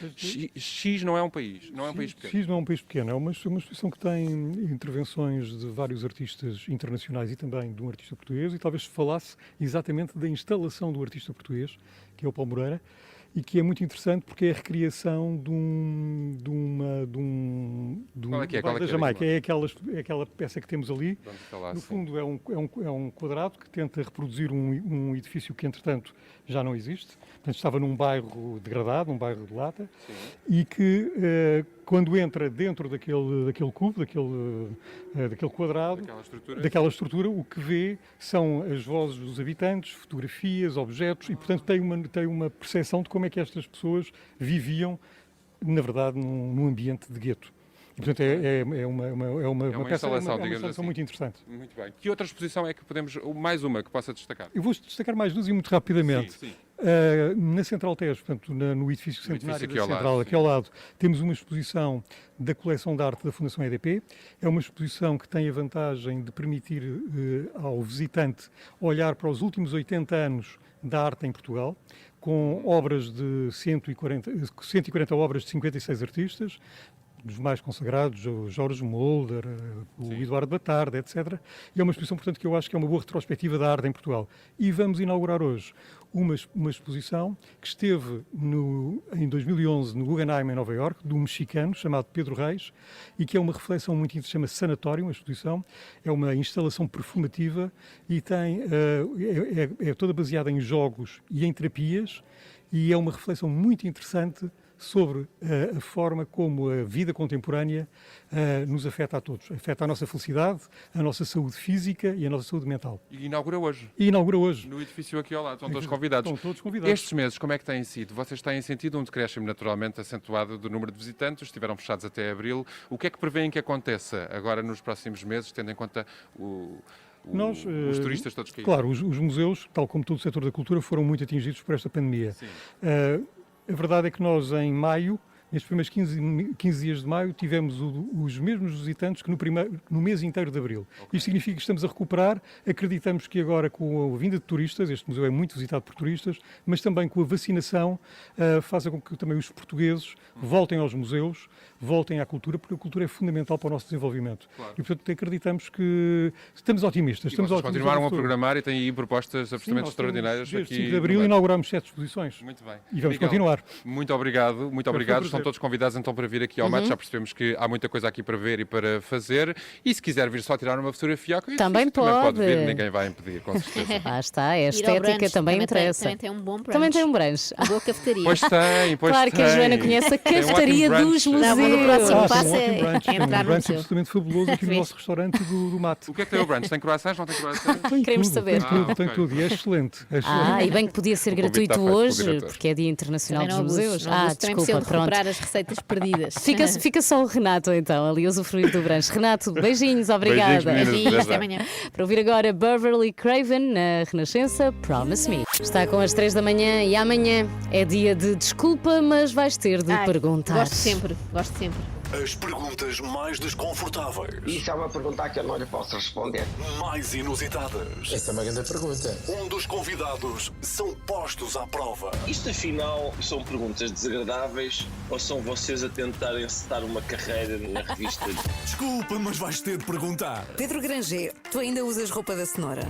X não é um país, não é um país pequeno. X não é um país pequeno, é uma exposição que tem intervenções de vários artistas internacionais e também de um artista português, e talvez falasse exatamente da instalação do artista português, que é o Paulo Moreira, e que é muito interessante porque é a recriação de Qual é que é? Qual é da que é? Jamaica. É aquela peça que temos ali. Lá, no fundo é um quadrado que tenta reproduzir um edifício que entretanto já não existe. Portanto, estava num bairro degradado, um bairro de lata, e que quando entra dentro daquele cubo, daquele quadrado, daquela estrutura, o que vê são as vozes dos habitantes, fotografias, objetos, e portanto tem uma percepção de como é que estas pessoas viviam, na verdade, num ambiente de gueto. E, portanto, é uma instalação muito interessante. Muito bem. Que outra exposição é que podemos, mais uma que possa destacar? Eu vou destacar mais duas e muito rapidamente. Sim. Na Central Tejo, portanto, no edifício centenário da Central, lado, aqui ao lado, temos uma exposição da coleção de arte da Fundação EDP. É uma exposição que tem a vantagem de permitir ao visitante olhar para os últimos 80 anos da arte em Portugal, com obras de 140 obras de 56 artistas, dos mais consagrados, o Jorge Mulder, o Eduardo Batarda, etc. E é uma exposição, portanto, que eu acho que é uma boa retrospectiva da arte em Portugal. E vamos inaugurar hoje uma exposição que esteve em 2011 no Guggenheim, em Nova Iorque, de um mexicano chamado Pedro Reis, e que é uma reflexão muito interessante, chama-se Sanatório, a exposição. É uma instalação perfumativa e é toda baseada em jogos e em terapias, e é uma reflexão muito interessante sobre a forma como a vida contemporânea nos afeta a todos. Afeta a nossa felicidade, a nossa saúde física e a nossa saúde mental. E inaugura hoje. No edifício aqui ao lado. Estão todos convidados. Estes meses, como é que têm sido? Vocês têm sentido um decréscimo naturalmente acentuado do número de visitantes, estiveram fechados até abril. O que é que prevêem que aconteça agora nos próximos meses, tendo em conta os turistas todos que... Claro, os museus, tal como todo o setor da cultura, foram muito atingidos por esta pandemia. A verdade é que nós, em maio, nestes primeiros 15 dias de maio, tivemos os mesmos visitantes que no mês inteiro de abril. Isto significa que estamos a recuperar. Acreditamos que agora, com a vinda de turistas, este museu é muito visitado por turistas, mas também com a vacinação, faça com que também os portugueses voltem aos museus, voltem à cultura, porque a cultura é fundamental para o nosso desenvolvimento. Claro. E, portanto, acreditamos que estamos otimistas. Vocês continuaram a programar e têm aí propostas absolutamente extraordinárias. Desde 5 de abril inauguramos 7 exposições. Muito bem. E vamos continuar. Muito obrigado. Estão todos convidados então para vir aqui ao Mate. Já percebemos que há muita coisa aqui para ver e para fazer. E se quiser vir só tirar uma fotografia, também pode vir, ninguém vai impedir, com certeza. Lá está, a estética também interessa. Também tem um bom brunch. Também tem um brunch. Uma boa cafetaria. Pois tem. Claro que a Joana conhece a cafetaria dos museus. O próximo passo tem um brunch absolutamente fabuloso aqui no nosso restaurante do Mate. O que é que tem o brunch? Tem croissants? Não tem croissants? Queremos saber. Tem tudo. E é excelente. E bem que podia ser gratuito hoje, porque é Dia Internacional dos Museus. Desculpa, pronto. Recuperar as receitas perdidas. Fica só o Renato então, ali usufruir do brunch. Renato, beijinhos, obrigada. Beijinhos, até amanhã. Para ouvir agora Beverly Craven na Renascença, Promise Me. Está com as 3 da manhã e amanhã é dia de desculpa, mas vais ter de perguntar. Gosto sempre. As perguntas mais desconfortáveis. Isso é uma pergunta que eu não lhe posso responder. Mais inusitadas. Essa é uma grande pergunta. Um dos convidados são postos à prova. Isto afinal são perguntas desagradáveis ou são vocês a tentarem encetar uma carreira na revista? Desculpa, mas vais ter de perguntar. Pedro Granger, tu ainda usas roupa da cenoura?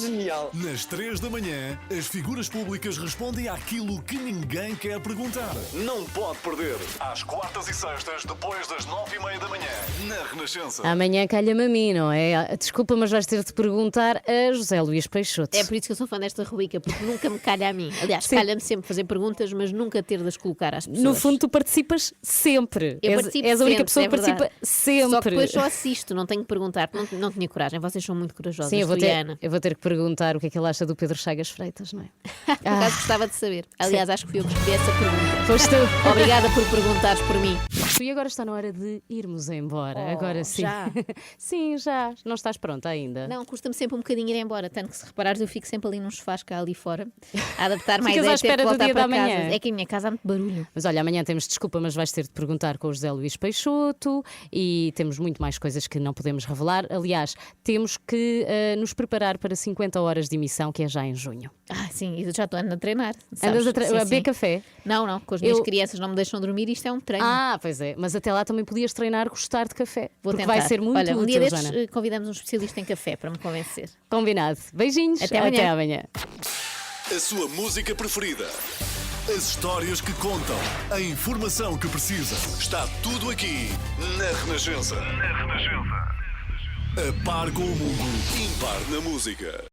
Genial! Nas 3 da manhã, as figuras públicas respondem àquilo que ninguém quer perguntar. Não pode perder. Às quartas e sextas, depois das 9h30 da manhã, na Renascença. Amanhã calha-me a mim, não é? Desculpa, mas vais ter de perguntar a José Luís Peixoto. É por isso que eu sou fã desta rubrica, porque nunca me calha a mim. Aliás, calha-me sempre fazer perguntas, mas nunca ter de as colocar às pessoas. No fundo, tu participas sempre. Eu participo és a única sempre, pessoa que participa sempre. Só que depois só assisto, não tenho que perguntar, não tinha coragem. Vocês são muito corajosos. Sim, eu vou ter que perguntar o que é que ele acha do Pedro Chagas Freitas, não é? Por acaso gostava de saber. Aliás, acho que fui eu que escolhi essa pergunta. Foste tu. Obrigada por perguntares por mim. E agora está na hora de irmos embora. Agora sim. Já? Sim, já. Não estás pronta ainda? Não, custa-me sempre um bocadinho ir embora. Tanto que se reparares, eu fico sempre ali num sofás cá ali fora a adaptar-me à ideia à espera de do dia da manhã. manhã. É que a minha casa há muito barulho. Mas olha, amanhã temos desculpa, mas vais ter de perguntar com o José Luís Peixoto e temos muito mais coisas que não podemos revelar. Aliás, temos que nos preparar para 50 horas de emissão, que é já em junho. Sim, eu já estou a treinar. Andas a beber café? Não, com as minhas crianças não me deixam dormir, isto é um treino. Pois é, mas até lá também podias treinar gostar de café. Vou porque tentar. Vai ser muito útil, um dia destes Joana. convidamos um especialista em café para me convencer. Combinado. Beijinhos. Até amanhã. A sua música preferida. As histórias que contam, a informação que precisa. Está tudo aqui na Renascença. A par com o mundo, impar na música.